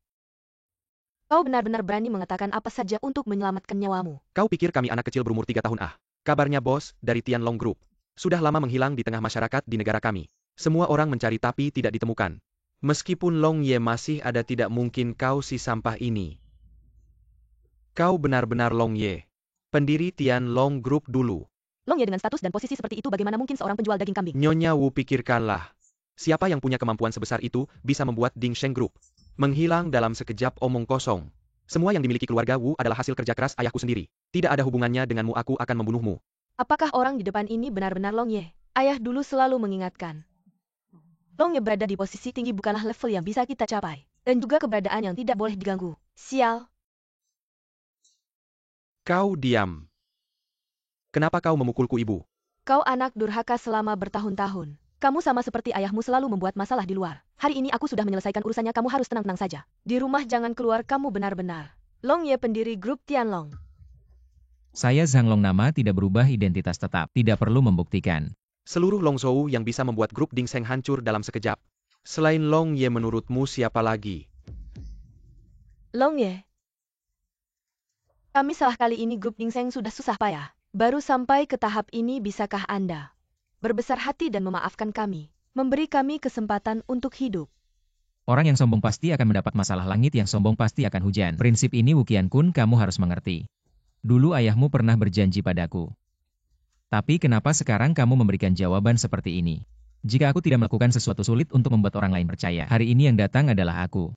Kau benar-benar berani mengatakan apa saja untuk menyelamatkan nyawamu. Kau pikir kami anak kecil berumur 3 tahun? Kabarnya bos dari Tianlong Group sudah lama menghilang di tengah masyarakat di negara kami. Semua orang mencari tapi tidak ditemukan. Meskipun Long Ye masih ada, tidak mungkin kau si sampah ini. Kau benar-benar Long Ye, pendiri Tianlong Group dulu. Long Ye dengan status dan posisi seperti itu bagaimana mungkin seorang penjual daging kambing? Nyonya Wu, pikirkanlah. Siapa yang punya kemampuan sebesar itu bisa membuat Dingsheng Group menghilang dalam sekejap omong kosong. Semua yang dimiliki keluarga Wu adalah hasil kerja keras ayahku sendiri. Tidak ada hubungannya denganmu, aku akan membunuhmu. Apakah orang di depan ini benar-benar Long Ye? Ayah dulu selalu mengingatkan. Long Ye berada di posisi tinggi bukanlah level yang bisa kita capai. Dan juga keberadaan yang tidak boleh diganggu. Sial. Kau diam. Kenapa kau memukulku, ibu? Kau anak durhaka selama bertahun-tahun. Kamu sama seperti ayahmu selalu membuat masalah di luar. Hari ini aku sudah menyelesaikan urusannya, kamu harus tenang-tenang saja. Di rumah jangan keluar, kamu benar-benar Long Ye, pendiri grup Tianlong. Saya Zhang Long, nama tidak berubah, identitas tetap. Tidak perlu membuktikan. Seluruh Long Zhou yang bisa membuat grup Dingsheng hancur dalam sekejap. Selain Long Ye, menurutmu siapa lagi? Long Ye. Kami salah kali ini, grup Dingsheng sudah susah payah. Baru sampai ke tahap ini, bisakah Anda berbesar hati dan memaafkan kami? Memberi kami kesempatan untuk hidup. Orang yang sombong pasti akan mendapat masalah, langit yang sombong pasti akan hujan. Prinsip ini Wuqian Kun kamu harus mengerti. Dulu ayahmu pernah berjanji padaku. Tapi kenapa sekarang kamu memberikan jawaban seperti ini? Jika aku tidak melakukan sesuatu, sulit untuk membuat orang lain percaya. Hari ini yang datang adalah aku.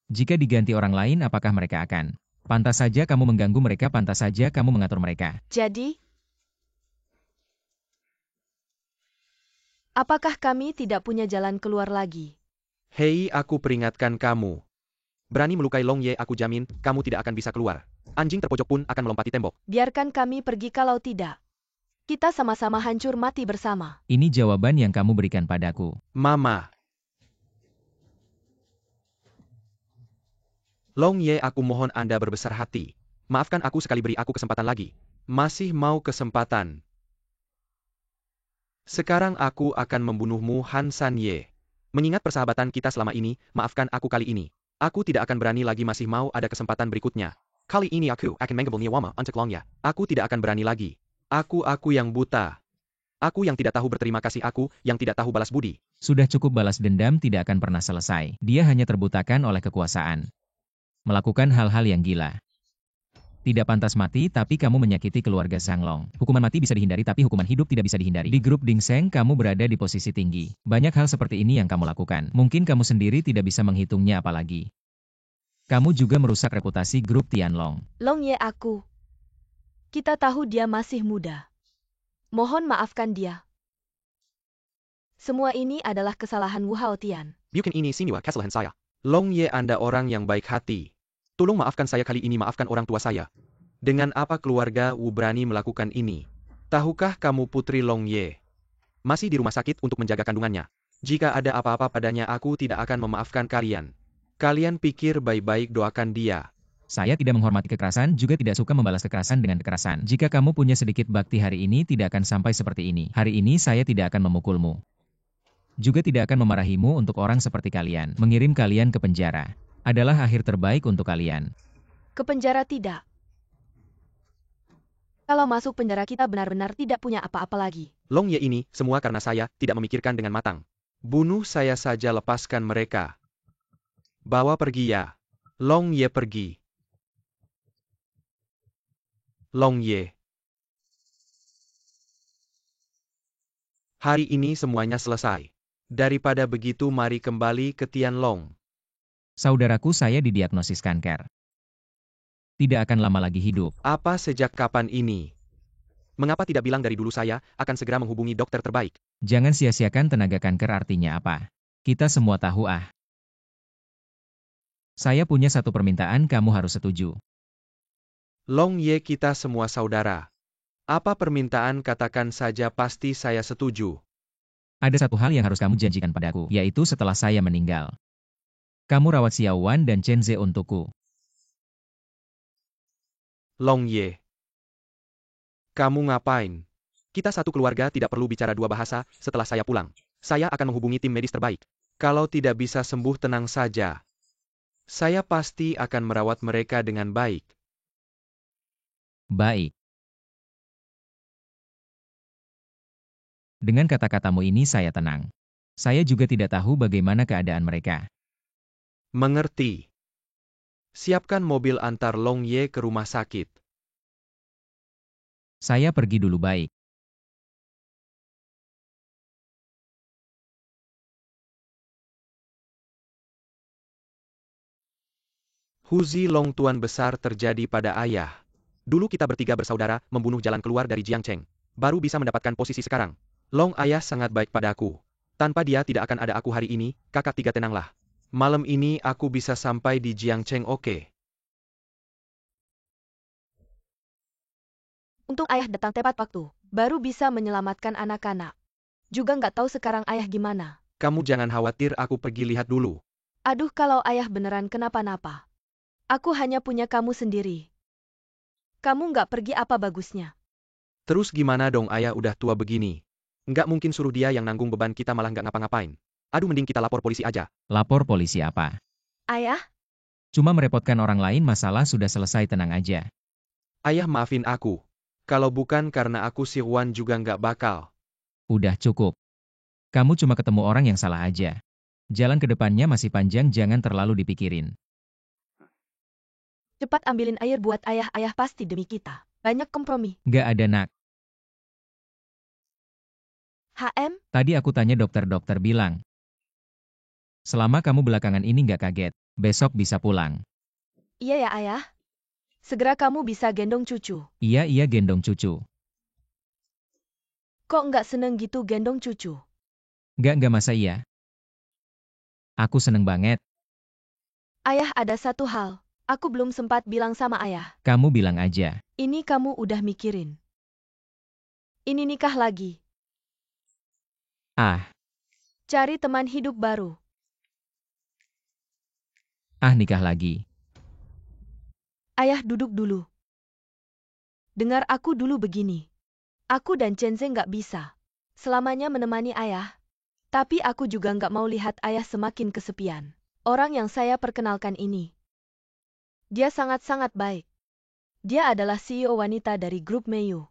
Jika diganti orang lain, apakah mereka akan? Pantas saja kamu mengganggu mereka, pantas saja kamu mengatur mereka. Jadi, apakah kami tidak punya jalan keluar lagi? Hei, aku peringatkan kamu. Berani melukai Long Ye, aku jamin kamu tidak akan bisa keluar. Anjing terpojok pun akan melompati tembok. Biarkan kami pergi, kalau tidak, kita sama-sama hancur mati bersama. Ini jawaban yang kamu berikan padaku. Mama. Long Ye, aku mohon Anda berbesar hati. Maafkan aku sekali, beri aku kesempatan lagi. Masih mau kesempatan? Sekarang aku akan membunuhmu, Han San Ye. Mengingat persahabatan kita selama ini, maafkan aku kali ini. Aku tidak akan berani lagi, masih mau ada kesempatan berikutnya. Kali ini aku akan mengambil nyawamu untuk Long Ye. Aku tidak akan berani lagi. Aku yang buta. Aku yang tidak tahu berterima kasih, aku yang tidak tahu balas budi. Sudah cukup, balas dendam tidak akan pernah selesai. Dia hanya terbutakan oleh kekuasaan. Melakukan hal-hal yang gila. Tidak pantas mati, tapi kamu menyakiti keluarga Zhang Long. Hukuman mati bisa dihindari, tapi hukuman hidup tidak bisa dihindari. Di grup Dingsheng kamu berada di posisi tinggi. Banyak hal seperti ini yang kamu lakukan. Mungkin kamu sendiri tidak bisa menghitungnya, apalagi kamu juga merusak reputasi grup Tianlong. Long Ye, kita tahu dia masih muda. Mohon maafkan dia. Semua ini adalah kesalahan Wu Haotian. Bukan ini semua kesalahan saya. Long Ye, Anda orang yang baik hati. Tolong maafkan saya kali ini, maafkan orang tua saya. Dengan apa keluarga Wu berani melakukan ini? Tahukah kamu putri Long Ye masih di rumah sakit untuk menjaga kandungannya? Jika ada apa-apa padanya, aku tidak akan memaafkan kalian. Kalian pikir baik-baik, doakan dia. Saya tidak menghormati kekerasan, juga tidak suka membalas kekerasan dengan kekerasan. Jika kamu punya sedikit bakti hari ini, tidak akan sampai seperti ini. Hari ini saya tidak akan memukulmu. Juga tidak akan memarahimu. Untuk orang seperti kalian, mengirim kalian ke penjara adalah akhir terbaik untuk kalian. Ke penjara tidak. Kalau masuk penjara kita benar-benar tidak punya apa-apa lagi. Long Ye, ini semua karena saya tidak memikirkan dengan matang. Bunuh saya saja, lepaskan mereka. Bawa pergi ya. Long Ye, pergi. Long Ye. Hari ini semuanya selesai. Daripada begitu, mari kembali ke Tianlong. Saudaraku saya didiagnosis kanker. Tidak akan lama lagi hidup. Apa sejak kapan ini? Mengapa tidak bilang dari dulu? Saya akan segera menghubungi dokter terbaik. Jangan sia-siakan tenaga kanker. Artinya apa? Kita semua tahu ah. Saya punya satu permintaan, kamu harus setuju. Long Ye, kita semua saudara. Apa permintaan? Katakan saja, pasti saya setuju. Ada satu hal yang harus kamu janjikan padaku, yaitu setelah saya meninggal. Kamu rawat Xiao Wan dan Chen Ze untukku. Long Ye. Kamu ngapain? Kita satu keluarga, tidak perlu bicara dua bahasa. Setelah saya pulang, saya akan menghubungi tim medis terbaik. Kalau tidak bisa sembuh, tenang saja. Saya pasti akan merawat mereka dengan baik. Baik. Dengan kata-katamu ini saya tenang. Saya juga tidak tahu bagaimana keadaan mereka. Mengerti. Siapkan mobil antar Long Ye ke rumah sakit. Saya pergi dulu. Baik. Huzi Long, tuan besar terjadi pada ayah. Dulu kita bertiga bersaudara, membunuh jalan keluar dari Jiangcheng. Baru bisa mendapatkan posisi sekarang. Long, ayah sangat baik padaku. Tanpa dia tidak akan ada aku hari ini. Kakak tiga, tenanglah. Malam ini aku bisa sampai di Jiangcheng, oke? Untung ayah datang tepat waktu. Baru bisa menyelamatkan anak-anak. Juga nggak tahu sekarang ayah gimana. Kamu jangan khawatir, aku pergi lihat dulu. Aduh, kalau ayah beneran kenapa-napa. Aku hanya punya kamu sendiri. Kamu nggak pergi apa bagusnya? Terus gimana dong, ayah udah tua begini? Nggak mungkin suruh dia yang nanggung beban, kita malah nggak ngapa-ngapain. Aduh, mending kita lapor polisi aja. Lapor polisi apa? Ayah? Cuma merepotkan orang lain, masalah sudah selesai, tenang aja. Ayah, maafin aku. Kalau bukan karena aku, si Wan juga nggak bakal. Udah cukup. Kamu cuma ketemu orang yang salah aja. Jalan ke depannya masih panjang, jangan terlalu dipikirin. Cepat ambilin air buat ayah, ayah pasti demi kita. Banyak kompromi. Nggak ada nak. HM? Tadi aku tanya dokter bilang. Selama kamu belakangan ini nggak kaget, besok bisa pulang. Iya ya ayah. Segera kamu bisa gendong cucu. Iya gendong cucu. Kok nggak seneng gitu gendong cucu? Nggak masa iya. Aku seneng banget. Ayah, ada satu hal. Aku belum sempat bilang sama ayah. Kamu bilang aja. Ini kamu udah mikirin. Ini nikah lagi. Ah, Cari teman hidup baru. nikah lagi. Ayah, duduk dulu. Dengar aku dulu begini. Aku dan Chenze nggak bisa selamanya menemani ayah. Tapi aku juga nggak mau lihat ayah semakin kesepian. Orang yang saya perkenalkan ini, dia sangat-sangat baik. Dia adalah CEO wanita dari grup Meiyu.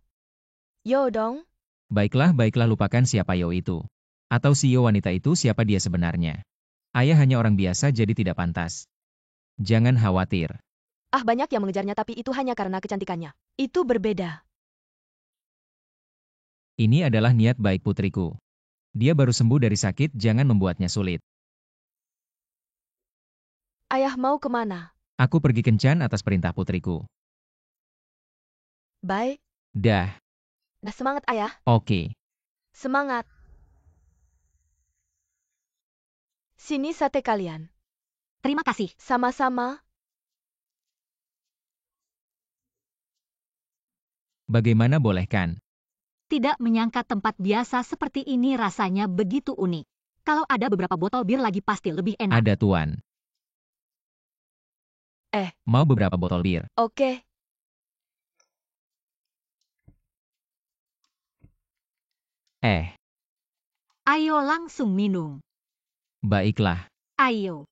Yo dong. Baiklah, lupakan siapa Yo itu. Atau CEO wanita itu siapa dia sebenarnya. Ayah hanya orang biasa jadi tidak pantas. Jangan khawatir. Banyak yang mengejarnya tapi itu hanya karena kecantikannya. Itu berbeda. Ini adalah niat baik putriku. Dia baru sembuh dari sakit, jangan membuatnya sulit. Ayah mau kemana? Aku pergi kencan atas perintah putriku. Bye. Dah. Dah, semangat ayah. Oke. Semangat. Sini sate kalian. Terima kasih. Sama-sama. Bagaimana, boleh kan? Tidak menyangka tempat biasa seperti ini rasanya begitu unik. Kalau ada beberapa botol bir lagi pasti lebih enak. Ada tuan. Mau beberapa botol bir? Oke. Ayo langsung minum. Baiklah. Ayo.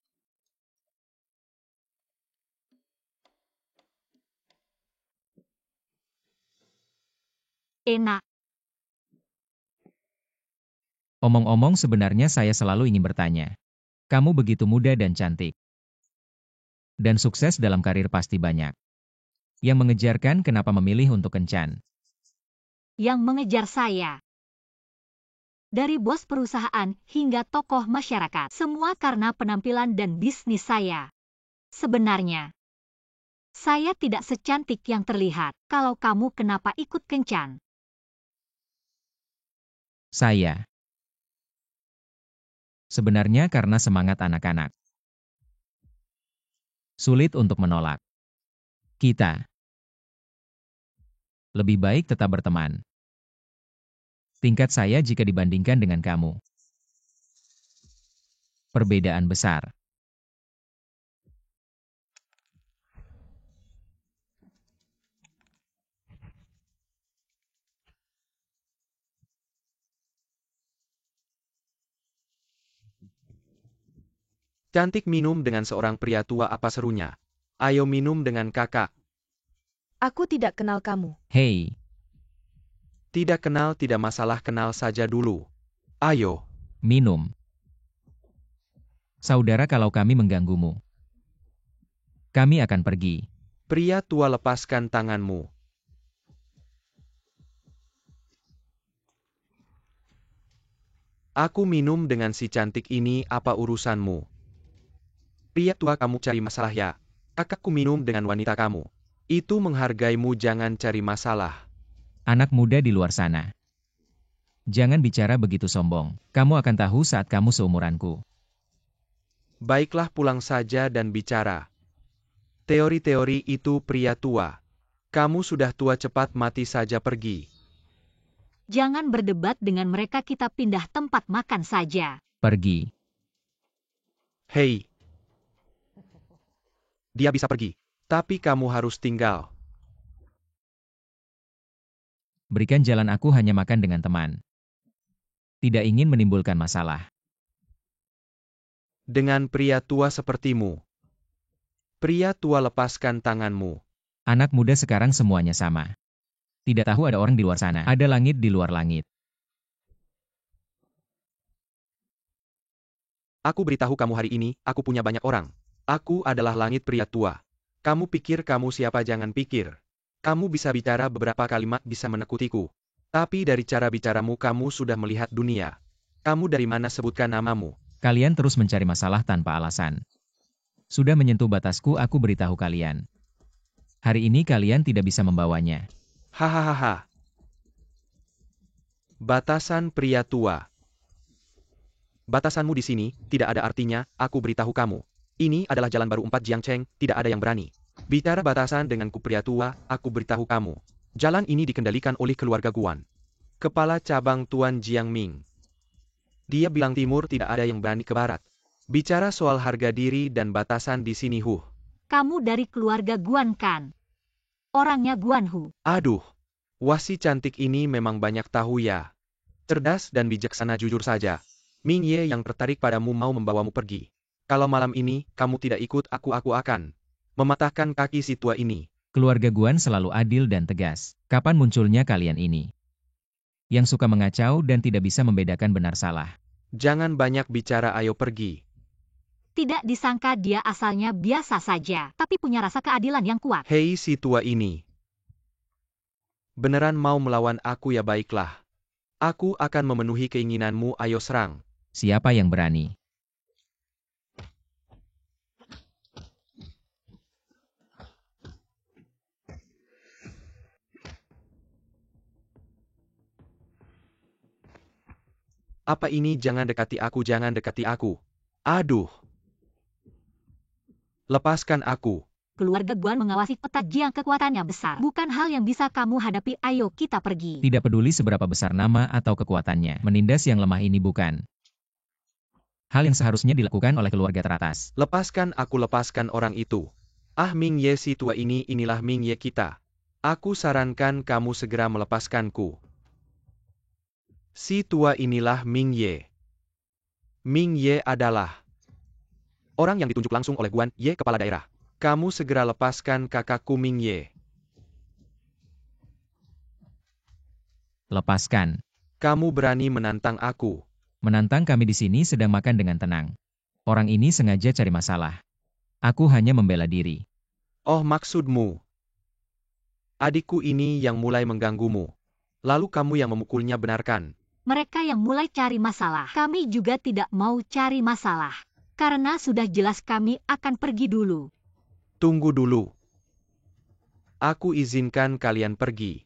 Enak. Omong-omong, sebenarnya saya selalu ingin bertanya. Kamu begitu muda dan cantik. Dan sukses dalam karir pasti banyak. Yang mengejarkan, kenapa memilih untuk kencan? Yang mengejar saya. Dari bos perusahaan hingga tokoh masyarakat. Semua karena penampilan dan bisnis saya. Sebenarnya, saya tidak secantik yang terlihat. Kalau kamu kenapa ikut kencan? Saya. Sebenarnya karena semangat anak-anak. Sulit untuk menolak. Kita. Lebih baik tetap berteman. Tingkat saya jika dibandingkan dengan kamu. Perbedaan besar. Cantik minum dengan seorang pria tua, apa serunya? Ayo minum dengan kakak. Aku tidak kenal kamu. Hei, Tidak kenal tidak masalah, kenal saja dulu. Ayo. minum. Saudara, kalau kami mengganggumu, kami akan pergi. Pria tua, lepaskan tanganmu. Aku minum dengan si cantik ini, apa urusanmu? Pria tua, kamu cari masalah ya? Kakakku minum dengan wanita kamu. Itu menghargaimu, jangan cari masalah. Anak muda di luar sana. Jangan bicara begitu sombong. Kamu akan tahu saat kamu seumuranku. Baiklah, pulang saja dan bicara. Teori-teori itu pria tua. Kamu sudah tua, cepat mati saja, pergi. Jangan berdebat dengan mereka, kita pindah tempat makan saja. Pergi. Hei. Dia bisa pergi. Tapi kamu harus tinggal. Berikan jalan, aku hanya makan dengan teman. Tidak ingin menimbulkan masalah. Dengan pria tua sepertimu. Pria tua, lepaskan tanganmu. Anak muda sekarang semuanya sama. Tidak tahu ada orang di luar sana. Ada langit di luar langit. Aku beritahu kamu hari ini, aku punya banyak orang. Aku adalah langit, pria tua. Kamu pikir kamu siapa? Jangan pikir. Kamu bisa bicara beberapa kalimat, bisa menekutiku. Tapi dari cara bicaramu kamu sudah melihat dunia. Kamu dari mana? Sebutkan namamu. Kalian terus mencari masalah tanpa alasan. Sudah menyentuh batasku, aku beritahu kalian. Hari ini kalian tidak bisa membawanya. Hahaha. Batasan pria tua. Batasanmu di sini tidak ada artinya, aku beritahu kamu. Ini adalah jalan baru 4 Jiangcheng, tidak ada yang berani bicara batasan denganku, pria tua, aku beritahu kamu. Jalan ini dikendalikan oleh keluarga Guan. Kepala cabang Tuan Jiangming. Dia bilang timur, tidak ada yang berani ke barat. Bicara soal harga diri dan batasan di sini, Kamu dari keluarga Guan kan? Orangnya Guan Hu. Aduh. Wasi cantik ini memang banyak tahu ya. Cerdas dan bijaksana, jujur saja. Ming Ye yang tertarik padamu mau membawamu pergi. Kalau malam ini kamu tidak ikut aku akan mematahkan kaki si tua ini. Keluarga Guan selalu adil dan tegas. Kapan munculnya kalian ini? Yang suka mengacau dan tidak bisa membedakan benar salah. Jangan banyak bicara, ayo pergi. Tidak disangka dia asalnya biasa saja, tapi punya rasa keadilan yang kuat. Hei si tua ini. Beneran mau melawan aku ya? Baiklah. Aku akan memenuhi keinginanmu, ayo serang. Siapa yang berani? Apa ini? Jangan dekati aku, jangan dekati aku. Aduh. Lepaskan aku. Keluarga Guan mengawasi kota Jiang, kekuatannya besar. Bukan hal yang bisa kamu hadapi, ayo kita pergi. Tidak peduli seberapa besar nama atau kekuatannya. Menindas yang lemah ini bukan hal yang seharusnya dilakukan oleh keluarga teratas. Lepaskan aku, lepaskan orang itu. Ah, Ming Ye si tua ini, inilah Ming Ye kita. Aku sarankan kamu segera melepaskanku. Si tua inilah Ming Ye. Ming Ye adalah orang yang ditunjuk langsung oleh Guan Ye, kepala daerah. Kamu segera lepaskan kakakku Ming Ye. Lepaskan. Kamu berani menantang aku. Menantang kami di sini sedang makan dengan tenang. Orang ini sengaja cari masalah. Aku hanya membela diri. Oh, maksudmu. Adikku ini yang mulai mengganggumu. Lalu kamu yang memukulnya, benarkan? Mereka yang mulai cari masalah. Kami juga tidak mau cari masalah. Karena sudah jelas kami akan pergi dulu. Tunggu dulu. Aku izinkan kalian pergi.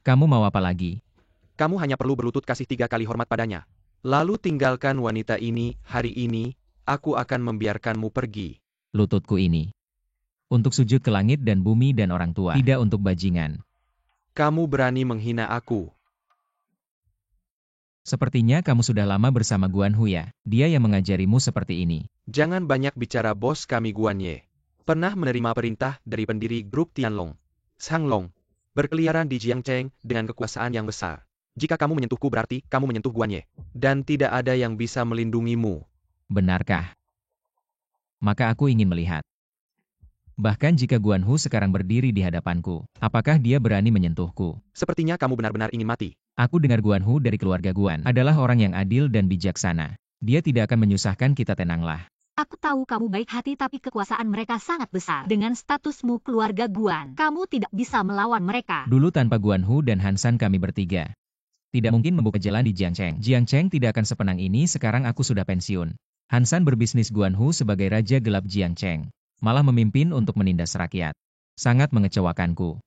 Kamu mau apa lagi? Kamu hanya perlu berlutut kasih 3 kali hormat padanya. Lalu tinggalkan wanita ini, hari ini, aku akan membiarkanmu pergi. Lututku ini. Untuk sujud ke langit dan bumi dan orang tua. Tidak untuk bajingan. Kamu berani menghina aku. Sepertinya kamu sudah lama bersama Guan Hu ya. Dia yang mengajarimu seperti ini. Jangan banyak bicara bos kami Guan Ye. Pernah menerima perintah dari pendiri grup Tianlong, Sang Long, berkeliaran di Jiangcheng dengan kekuasaan yang besar. Jika kamu menyentuhku berarti kamu menyentuh Guan Ye. Dan tidak ada yang bisa melindungimu. Benarkah? Maka aku ingin melihat. Bahkan jika Guan Hu sekarang berdiri di hadapanku, apakah dia berani menyentuhku? Sepertinya kamu benar-benar ingin mati. Aku dengar Guan Hu dari keluarga Guan adalah orang yang adil dan bijaksana. Dia tidak akan menyusahkan kita, tenanglah. Aku tahu kamu baik hati tapi kekuasaan mereka sangat besar. Dengan statusmu keluarga Guan, kamu tidak bisa melawan mereka. Dulu tanpa Guan Hu dan Han San kami bertiga tidak mungkin membuka jalan di Jiangcheng. Jiangcheng tidak akan sepenang ini, sekarang aku sudah pensiun. Han San berbisnis Guan Hu sebagai raja gelap Jiangcheng. Malah memimpin untuk menindas rakyat. Sangat mengecewakanku.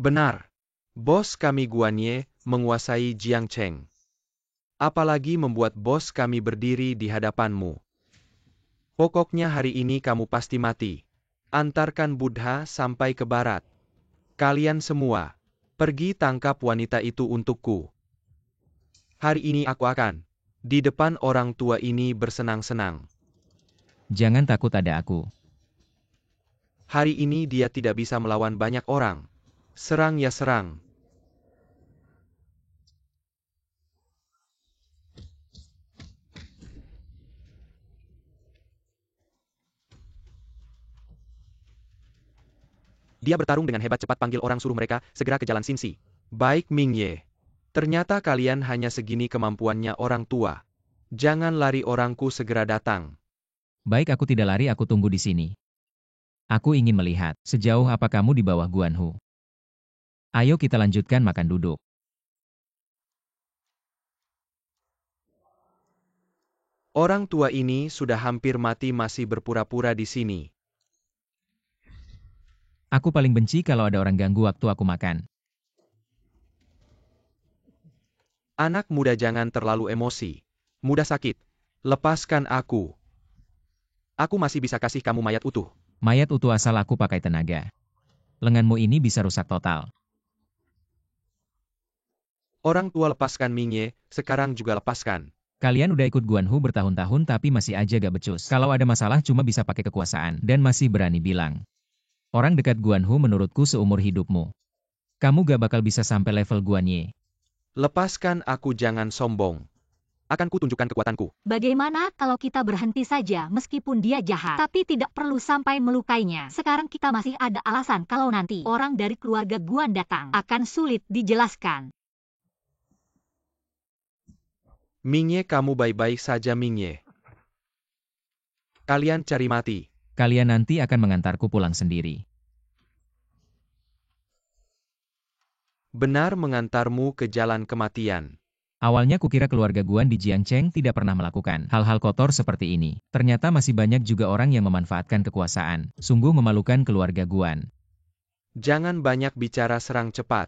Benar. Bos kami Guan Ye menguasai Jiangcheng. Apalagi membuat bos kami berdiri di hadapanmu. Pokoknya hari ini kamu pasti mati. Antarkan Buddha sampai ke barat. Kalian semua, pergi tangkap wanita itu untukku. Hari ini aku akan, di depan orang tua ini bersenang-senang. Jangan takut, ada aku. Hari ini dia tidak bisa melawan banyak orang. Serang ya serang. Dia bertarung dengan hebat, cepat panggil orang suruh mereka segera ke jalan Xinxi. Baik Ming Ye. Ternyata kalian hanya segini kemampuannya orang tua. Jangan lari, orangku segera datang. Baik, aku tidak lari, aku tunggu di sini. Aku ingin melihat sejauh apa kamu di bawah Guan Hu. Ayo kita lanjutkan makan duduk. Orang tua ini sudah hampir mati masih berpura-pura di sini. Aku paling benci kalau ada orang ganggu waktu aku makan. Anak muda, jangan terlalu emosi. Mudah sakit. Lepaskan aku. Aku masih bisa kasih kamu mayat utuh. Mayat utuh asal aku pakai tenaga. Lenganmu ini bisa rusak total. Orang tua, lepaskan Ming Ye, sekarang juga lepaskan. Kalian udah ikut Guan Hu bertahun-tahun tapi masih aja gak becus. Kalau ada masalah cuma bisa pakai kekuasaan dan masih berani bilang. Orang dekat Guan Hu menurutku seumur hidupmu. Kamu gak bakal bisa sampai level Guan Ye. Lepaskan aku, jangan sombong. Akan kutunjukkan kekuatanku. Bagaimana kalau kita berhenti saja meskipun dia jahat, tapi tidak perlu sampai melukainya. Sekarang kita masih ada alasan kalau nanti orang dari keluarga Guan datang, akan sulit dijelaskan. Ming Ye, kamu baik-baik saja Ming Ye. Kalian cari mati. Kalian nanti akan mengantarku pulang sendiri. Benar, mengantarmu ke jalan kematian. Awalnya kukira keluarga Guan di Jiangcheng tidak pernah melakukan hal-hal kotor seperti ini. Ternyata masih banyak juga orang yang memanfaatkan kekuasaan. Sungguh memalukan keluarga Guan. Jangan banyak bicara, serang cepat.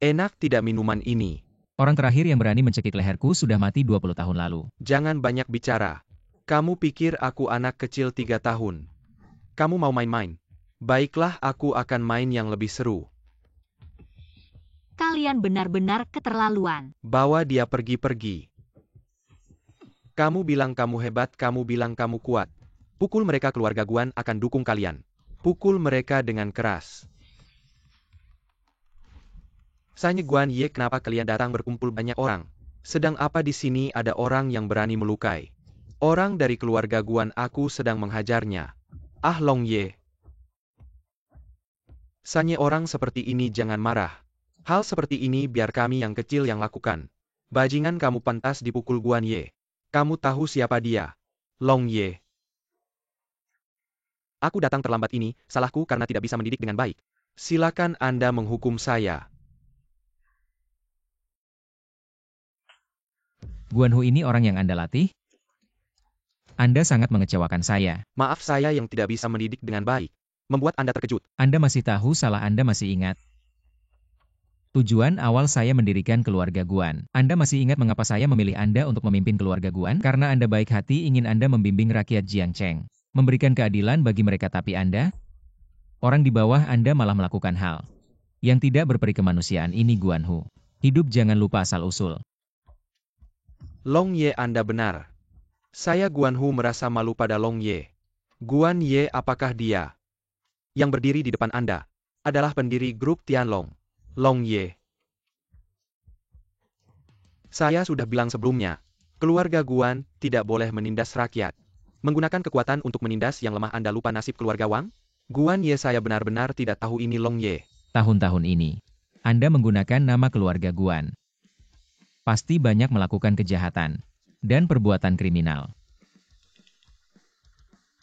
Enak tidak minuman ini? Orang terakhir yang berani mencekik leherku sudah mati 20 tahun lalu. Jangan banyak bicara. Kamu pikir aku anak kecil 3 tahun? Kamu mau main-main? Baiklah, aku akan main yang lebih seru. Kalian benar-benar keterlaluan. Bawa dia pergi-pergi. Kamu bilang kamu hebat, kamu bilang kamu kuat. Pukul mereka, keluarga Guan akan dukung kalian. Pukul mereka dengan keras. Sanya Guan Ye, kenapa kalian datang berkumpul banyak orang? Sedang apa di sini ada orang yang berani melukai? Orang dari keluarga Guan, aku sedang menghajarnya. Ah Long Ye. Sanya orang seperti ini jangan marah. Hal seperti ini biar kami yang kecil yang lakukan. Bajingan, kamu pantas dipukul Guan Ye. Kamu tahu siapa dia? Long Ye. Aku datang terlambat ini, salahku karena tidak bisa mendidik dengan baik. Silakan Anda menghukum saya. Guanhu ini orang yang Anda latih? Anda sangat mengecewakan saya. Maaf saya yang tidak bisa mendidik dengan baik. Membuat Anda terkejut. Anda masih tahu salah Anda masih ingat. Tujuan awal saya mendirikan keluarga Guan. Anda masih ingat mengapa saya memilih Anda untuk memimpin keluarga Guan? Karena Anda baik hati ingin Anda membimbing rakyat Jiangcheng. Memberikan keadilan bagi mereka tapi Anda? Orang di bawah Anda malah melakukan hal yang tidak berperi kemanusiaan ini Guanhu. Hidup jangan lupa asal-usul. Long Ye Anda benar. Saya Guanhu merasa malu pada Long Ye. Guan Ye apakah dia? Yang berdiri di depan Anda adalah pendiri grup Tianlong. Long Ye. Saya sudah bilang sebelumnya, keluarga Guan tidak boleh menindas rakyat. Menggunakan kekuatan untuk menindas yang lemah Anda lupa nasib keluarga Wang? Guan Ye saya benar-benar tidak tahu ini Long Ye. Tahun-tahun ini, Anda menggunakan nama keluarga Guan. Pasti banyak melakukan kejahatan dan perbuatan kriminal.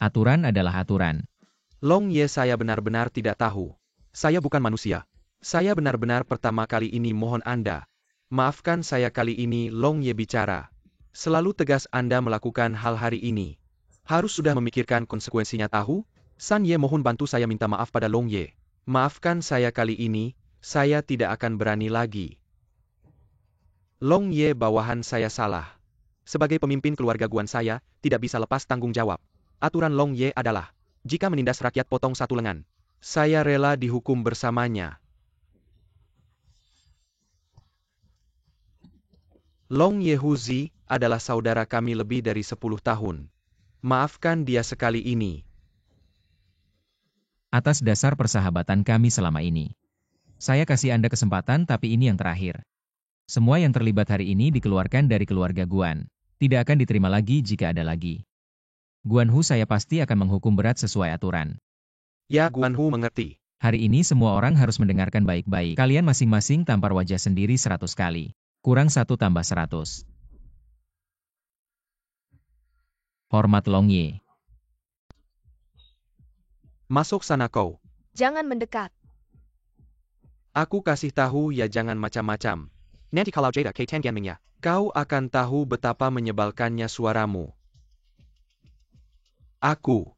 Aturan adalah aturan. Long Ye saya benar-benar tidak tahu. Saya bukan manusia. Saya benar-benar pertama kali ini mohon Anda. Maafkan saya kali ini Long Ye bicara. Selalu tegas Anda melakukan hal hari ini. Harus sudah memikirkan konsekuensinya tahu? San Ye mohon bantu saya minta maaf pada Long Ye. Maafkan saya kali ini, saya tidak akan berani lagi. Long Ye bawahan saya salah. Sebagai pemimpin keluarga Guan saya, tidak bisa lepas tanggung jawab. Aturan Long Ye adalah, jika menindas rakyat potong satu lengan. Saya rela dihukum bersamanya. Long Ye Huzi adalah saudara kami lebih dari 10 tahun. Maafkan dia sekali ini. Atas dasar persahabatan kami selama ini. Saya kasih Anda kesempatan tapi ini yang terakhir. Semua yang terlibat hari ini dikeluarkan dari keluarga Guan. Tidak akan diterima lagi jika ada lagi. Guanhu saya pasti akan menghukum berat sesuai aturan. Ya Guanhu mengerti. Hari ini semua orang harus mendengarkan baik-baik. Kalian masing-masing tampar wajah sendiri 100 kali. Kurang 1 tambah 100. Hormat Long Ye. Masuk sana kau. Jangan mendekat. Aku kasih tahu ya jangan macam-macam. Nanti kalau Jada K10 gamingnya, kau akan tahu betapa menyebalkannya suaramu. Aku.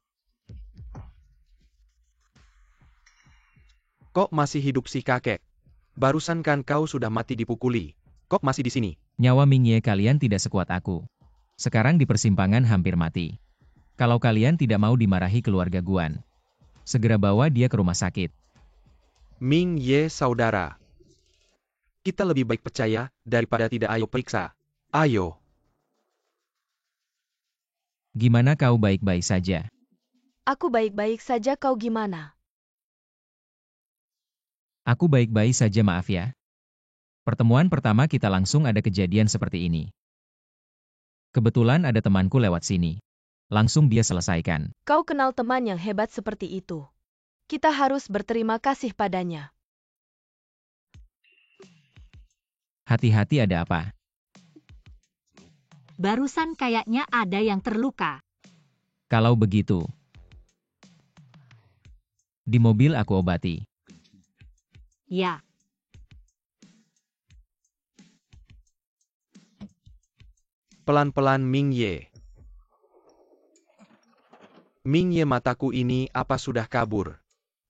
Kok masih hidup si kakek? Barusan kan kau sudah mati dipukuli. Kok masih di sini? Nyawa Mingye kalian tidak sekuat aku. Sekarang di persimpangan hampir mati. Kalau kalian tidak mau dimarahi keluarga Guan, segera bawa dia ke rumah sakit. Ming Ye saudara. Kita lebih baik percaya daripada tidak ayo periksa. Ayo. Gimana kau baik-baik saja? Aku baik-baik saja kau gimana? Aku baik-baik saja maaf ya. Pertemuan pertama kita langsung ada kejadian seperti ini. Kebetulan ada temanku lewat sini. Langsung dia selesaikan. Kau kenal teman yang hebat seperti itu. Kita harus berterima kasih padanya. Hati-hati ada apa? Barusan kayaknya ada yang terluka. Kalau begitu, di mobil aku obati. Ya. Pelan-pelan Ming Ye. Ming Ye mataku ini apa sudah kabur?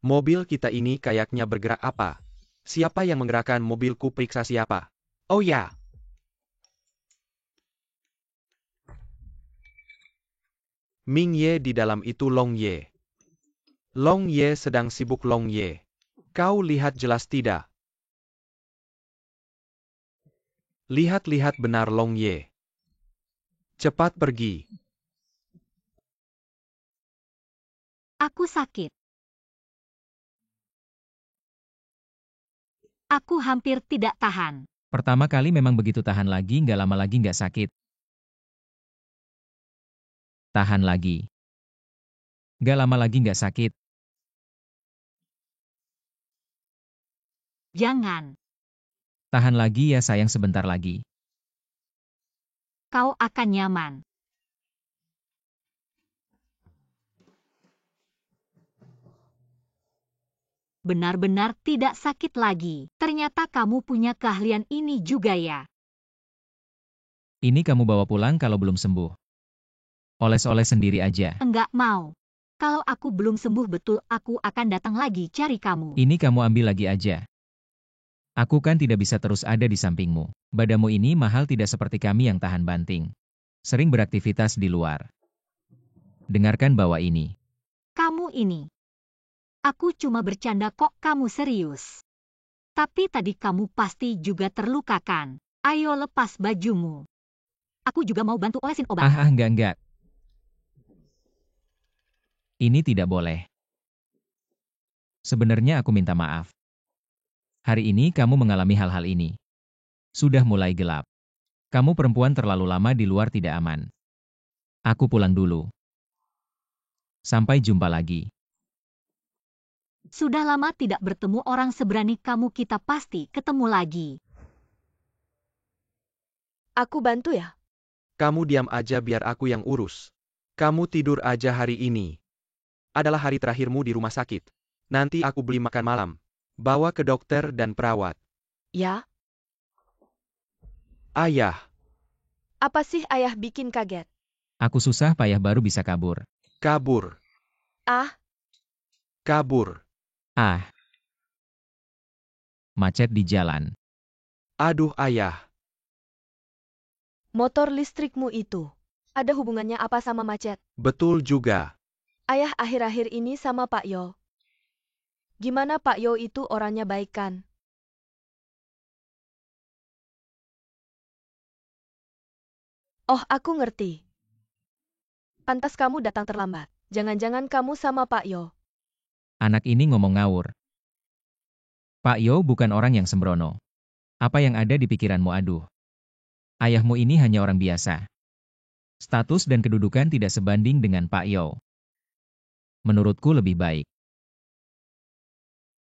Mobil kita ini kayaknya bergerak apa? Siapa yang menggerakkan mobilku periksa siapa? Oh ya. Ming Ye di dalam itu Long Ye. Long Ye sedang sibuk Long Ye. Kau lihat jelas tidak? Lihat-lihat benar Long Ye. Cepat pergi. Aku sakit. Aku hampir tidak tahan. Pertama kali memang begitu tahan lagi nggak lama lagi nggak sakit. Tahan lagi. Nggak lama lagi nggak sakit. Jangan. Tahan lagi ya sayang sebentar lagi. Kau akan nyaman. benar-benar tidak sakit lagi. Ternyata kamu punya keahlian ini juga ya. Ini kamu bawa pulang kalau belum sembuh. Oles-oles sendiri aja. Enggak mau. Kalau aku belum sembuh betul, aku akan datang lagi cari kamu. Ini kamu ambil lagi aja. Aku kan tidak bisa terus ada di sampingmu. Badanmu ini mahal, tidak seperti kami yang tahan banting. Sering beraktivitas di luar. Dengarkan bawa ini. Kamu ini. Aku cuma bercanda kok, kamu serius. Tapi tadi kamu pasti juga terlukakan. Ayo lepas bajumu. Aku juga mau bantu olesin obat. Enggak. Ini tidak boleh. Sebenarnya aku minta maaf. Hari ini kamu mengalami hal-hal ini. Sudah mulai gelap. Kamu perempuan terlalu lama di luar tidak aman. Aku pulang dulu. Sampai jumpa lagi. Sudah lama tidak bertemu orang seberani kamu, kita pasti ketemu lagi. Aku bantu ya? Kamu diam aja biar aku yang urus. Kamu tidur aja hari ini. Adalah hari terakhirmu di rumah sakit. Nanti aku beli makan malam. Bawa ke dokter dan perawat. Ya. Ayah. Apa sih ayah bikin kaget? Aku susah payah baru bisa kabur. Kabur. Ah, Kabur. Macet di jalan. Aduh ayah. motor listrikmu itu. Ada hubungannya apa sama macet? Betul juga. Ayah akhir-akhir ini sama Pak Yo. Gimana Pak Yo itu orangnya baik kan? Oh, aku ngerti. Pantas kamu datang terlambat. Jangan-jangan kamu sama Pak Yo. Anak ini ngomong ngawur. Pak Yo bukan orang yang sembrono. Apa yang ada di pikiranmu? Aduh. Ayahmu ini hanya orang biasa. Status dan kedudukan tidak sebanding dengan Pak Yo. Menurutku lebih baik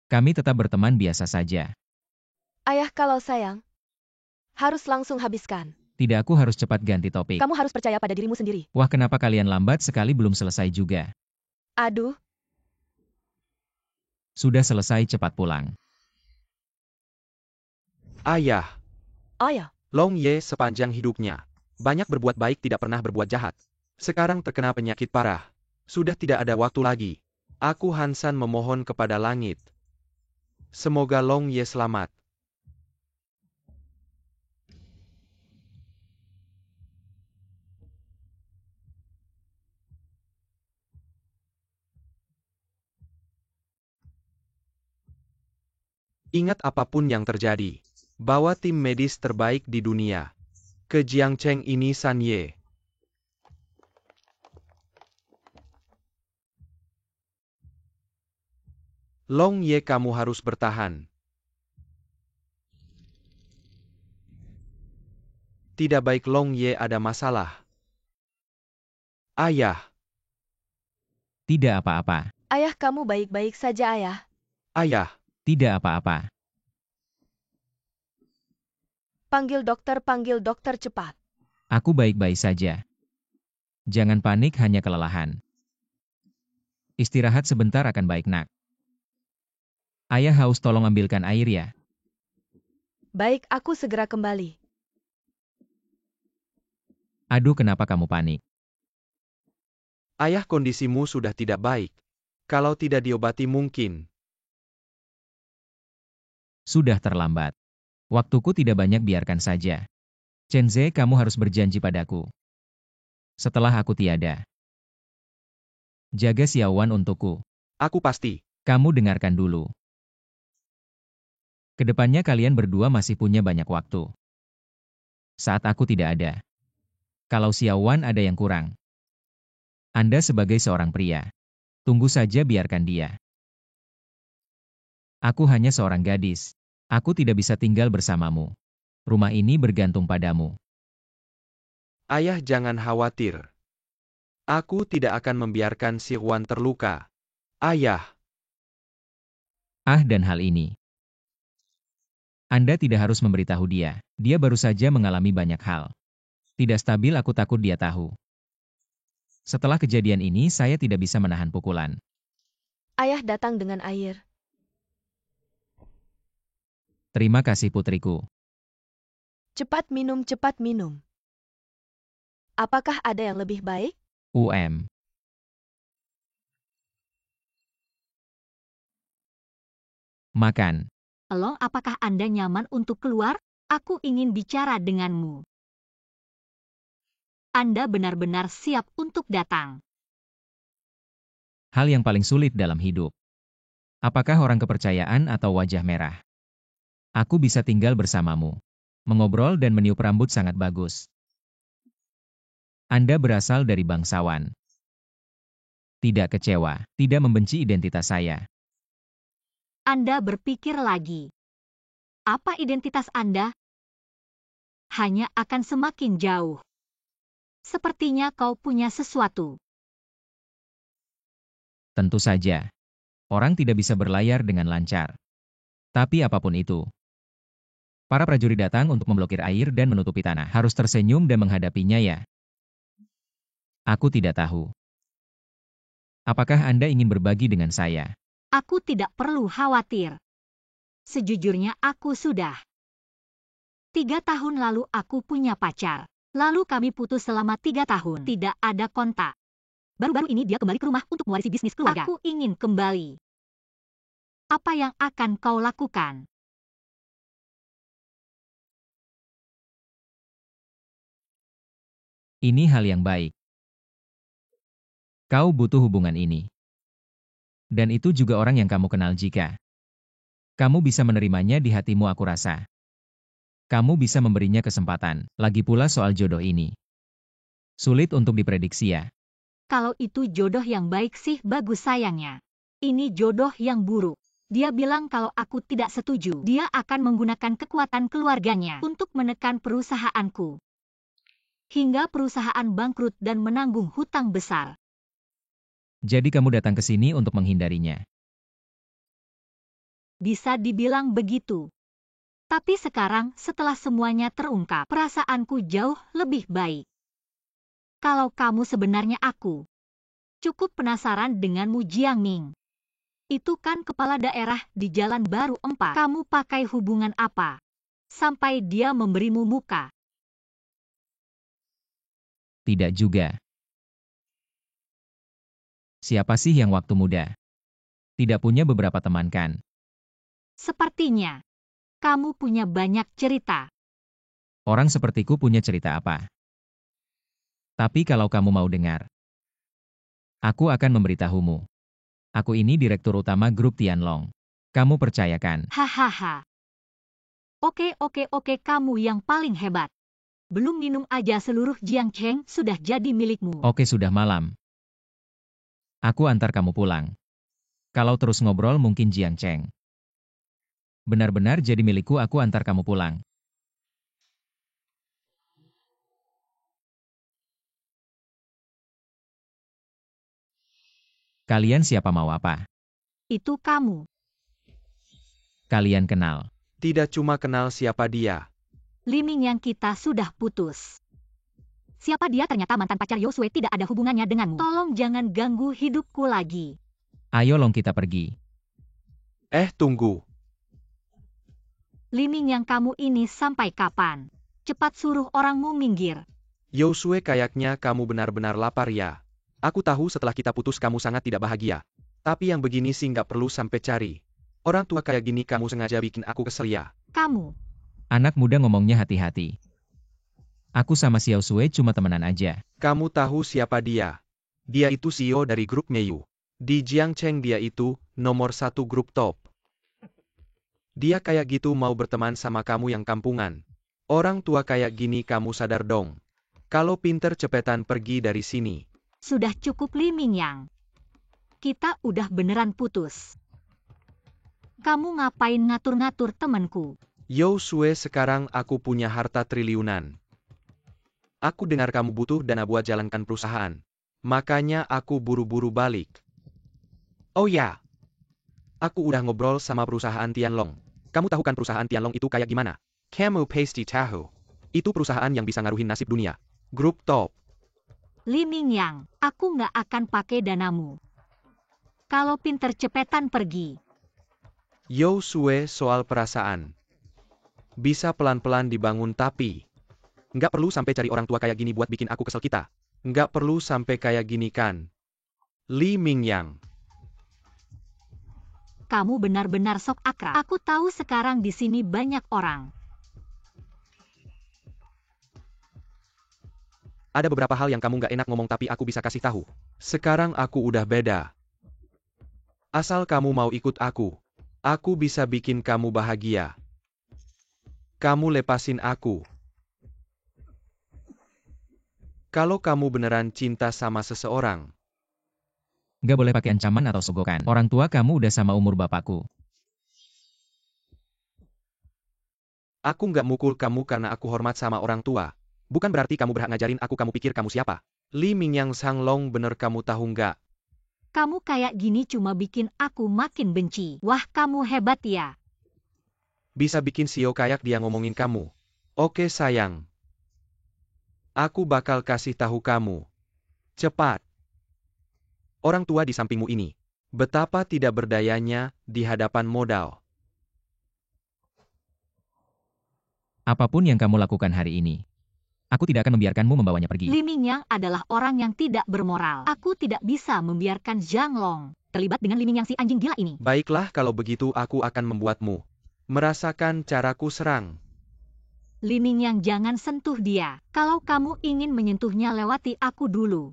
kami tetap berteman biasa saja. Ayah kalau sayang, harus langsung habiskan. Tidak, aku harus cepat ganti topik. Kamu harus percaya pada dirimu sendiri. Wah, kenapa kalian lambat sekali, belum selesai juga. Aduh, Sudah selesai, cepat pulang. Ayah. ayah. Long Ye sepanjang hidupnya. Banyak berbuat baik, tidak pernah berbuat jahat. Sekarang terkena penyakit parah. Sudah tidak ada waktu lagi. Aku Hansan memohon kepada langit. Semoga Long Ye selamat. Ingat apapun yang terjadi. Bawa tim medis terbaik di dunia. Ke Jiangcheng ini San Ye. Long Ye, kamu harus bertahan. Tidak baik, Long Ye ada masalah. Ayah. Tidak apa-apa. Ayah, kamu baik-baik saja ayah. Ayah. Tidak apa-apa. Panggil dokter cepat. Aku baik-baik saja. Jangan panik, hanya kelelahan. Istirahat sebentar akan baik, nak. Ayah haus, tolong ambilkan air ya. Baik, aku segera kembali. Aduh, kenapa kamu panik? Ayah, kondisimu sudah tidak baik. Kalau tidak diobati mungkin. Sudah terlambat. Waktuku tidak banyak, biarkan saja. Chenze, kamu harus berjanji padaku. Setelah aku tiada. Jaga Xiaowan untukku. Aku pasti. Kamu dengarkan dulu. Kedepannya kalian berdua masih punya banyak waktu. Saat aku tidak ada. Kalau Xiaowan ada yang kurang. Anda sebagai seorang pria. Tunggu saja, biarkan dia. Aku hanya seorang gadis. Aku tidak bisa tinggal bersamamu. Rumah ini bergantung padamu. Ayah, jangan khawatir. Aku tidak akan membiarkan Xiaowan terluka. Ayah. Dan hal ini. Anda tidak harus memberitahu dia. Dia baru saja mengalami banyak hal. Tidak stabil, aku takut dia tahu. Setelah kejadian ini, saya tidak bisa menahan pukulan. Ayah datang dengan air. Terima kasih putriku. Cepat minum, cepat minum. Apakah ada yang lebih baik? Makan. Long, apakah Anda nyaman untuk keluar? Aku ingin bicara denganmu. Anda benar-benar siap untuk datang. Hal yang paling sulit dalam hidup. Apakah orang kepercayaan atau wajah merah? Aku bisa tinggal bersamamu. Mengobrol dan meniup rambut sangat bagus. Anda berasal dari bangsawan. Tidak kecewa, tidak membenci identitas saya. Anda berpikir lagi. Apa identitas Anda? Hanya akan semakin jauh. Sepertinya kau punya sesuatu. Tentu saja. Orang tidak bisa berlayar dengan lancar. Tapi apapun itu. Para prajurit datang untuk memblokir air dan menutupi tanah. Harus tersenyum dan menghadapinya ya. Aku tidak tahu. Apakah Anda ingin berbagi dengan saya? Aku tidak perlu khawatir. Sejujurnya aku sudah. 3 tahun lalu aku punya pacar. Lalu kami putus selama 3 tahun. Tidak ada kontak. Baru-baru ini dia kembali ke rumah untuk mewarisi bisnis keluarga. Aku ingin kembali. Apa yang akan kau lakukan? Ini hal yang baik. Kau butuh hubungan ini. Dan itu juga orang yang kamu kenal jika kamu bisa menerimanya di hatimu, aku rasa. Kamu bisa memberinya kesempatan. Lagi pula soal jodoh ini. Sulit untuk diprediksi ya. Kalau itu jodoh yang baik sih bagus sayangnya. Ini jodoh yang buruk. Dia bilang kalau aku tidak setuju, dia akan menggunakan kekuatan keluarganya untuk menekan perusahaanku. Hingga perusahaan bangkrut dan menanggung hutang besar. Jadi kamu datang ke sini untuk menghindarinya. Bisa dibilang begitu. Tapi sekarang setelah semuanya terungkap, perasaanku jauh lebih baik. Kalau kamu sebenarnya aku. Cukup penasaran denganmu Jiang Ming. Itu kan kepala daerah di Jalan Baru 4. Kamu pakai hubungan apa? Sampai dia memberimu muka. Tidak juga. Siapa sih yang waktu muda? Tidak punya beberapa teman kan? Sepertinya. Kamu punya banyak cerita. Orang sepertiku punya cerita apa? Tapi kalau kamu mau dengar, aku akan memberitahumu. Aku ini direktur utama grup Tianlong. Kamu percayakan? Hahaha. Oke, kamu yang paling hebat. Belum minum aja seluruh Jiangcheng sudah jadi milikmu. Oke, sudah malam. Aku antar kamu pulang. Kalau terus ngobrol mungkin Jiangcheng benar-benar jadi milikku, aku antar kamu pulang. Kalian siapa mau apa? Itu kamu. Kalian kenal? Tidak cuma kenal siapa dia. Liming yang kita sudah putus. Siapa dia? Ternyata mantan pacar Yosue, tidak ada hubungannya denganmu. Tolong jangan ganggu hidupku lagi. Ayo Long, kita pergi. Tunggu. Liming yang kamu ini sampai kapan? Cepat suruh orangmu minggir. Yosue, kayaknya kamu benar-benar lapar ya. Aku tahu setelah kita putus kamu sangat tidak bahagia. Tapi yang begini sih nggak perlu sampai cari. Orang tua kayak gini kamu sengaja bikin aku kesel ya. Kamu. Anak muda ngomongnya hati-hati. Aku sama Xiao Sui cuma temenan aja. Kamu tahu siapa dia? Dia itu CEO dari grup Meiyu. Di Jiangcheng dia itu nomor 1 grup top. Dia kayak gitu mau berteman sama kamu yang kampungan. Orang tua kayak gini kamu sadar dong. Kalau pinter cepetan pergi dari sini. Sudah cukup Liming Yang. Kita udah beneran putus. Kamu ngapain ngatur-ngatur temanku? Yosue, sekarang aku punya harta triliunan. Aku dengar kamu butuh dana buat jalankan perusahaan. Makanya aku buru-buru balik. Oh ya. Aku udah ngobrol sama perusahaan Tianlong. Kamu tahu kan perusahaan Tianlong itu kayak gimana? Kamu pasti tahu. Itu perusahaan yang bisa ngaruhin nasib dunia. Grup top. Liming Yang, aku nggak akan pakai danamu. Kalau pinter cepetan pergi. Yosue, soal perasaan. Bisa pelan-pelan dibangun tapi... Nggak perlu sampai cari orang tua kayak gini buat bikin aku kesel kita. Nggak perlu sampai kayak gini kan. Li Mingyang. Kamu benar-benar sok akrab. Aku tahu sekarang di sini banyak orang. Ada beberapa hal yang kamu nggak enak ngomong tapi aku bisa kasih tahu. Sekarang aku udah beda. Asal kamu mau ikut aku bisa bikin kamu bahagia. Kamu lepasin aku. Kalau kamu beneran cinta sama seseorang. Nggak boleh pakai ancaman atau sogokan. Orang tua kamu udah sama umur bapakku. Aku nggak mukul kamu karena aku hormat sama orang tua. Bukan berarti kamu berhak ngajarin kamu pikir kamu siapa. Li Mingyang Sanglong bener kamu tahu nggak? Kamu kayak gini cuma bikin aku makin benci. Wah, kamu hebat ya. Bisa bikin Sio kayak dia ngomongin kamu. Oke sayang. Aku bakal kasih tahu kamu. Cepat. Orang tua di sampingmu ini. Betapa tidak berdayanya di hadapan modal. Apapun yang kamu lakukan hari ini, aku tidak akan membiarkanmu membawanya pergi. Li Mingyang adalah orang yang tidak bermoral. Aku tidak bisa membiarkan Zhang Long terlibat dengan Li Mingyang si anjing gila ini. Baiklah kalau begitu aku akan membuatmu merasakan caraku serang. Li Mingyang jangan sentuh dia. Kalau kamu ingin menyentuhnya lewati aku dulu.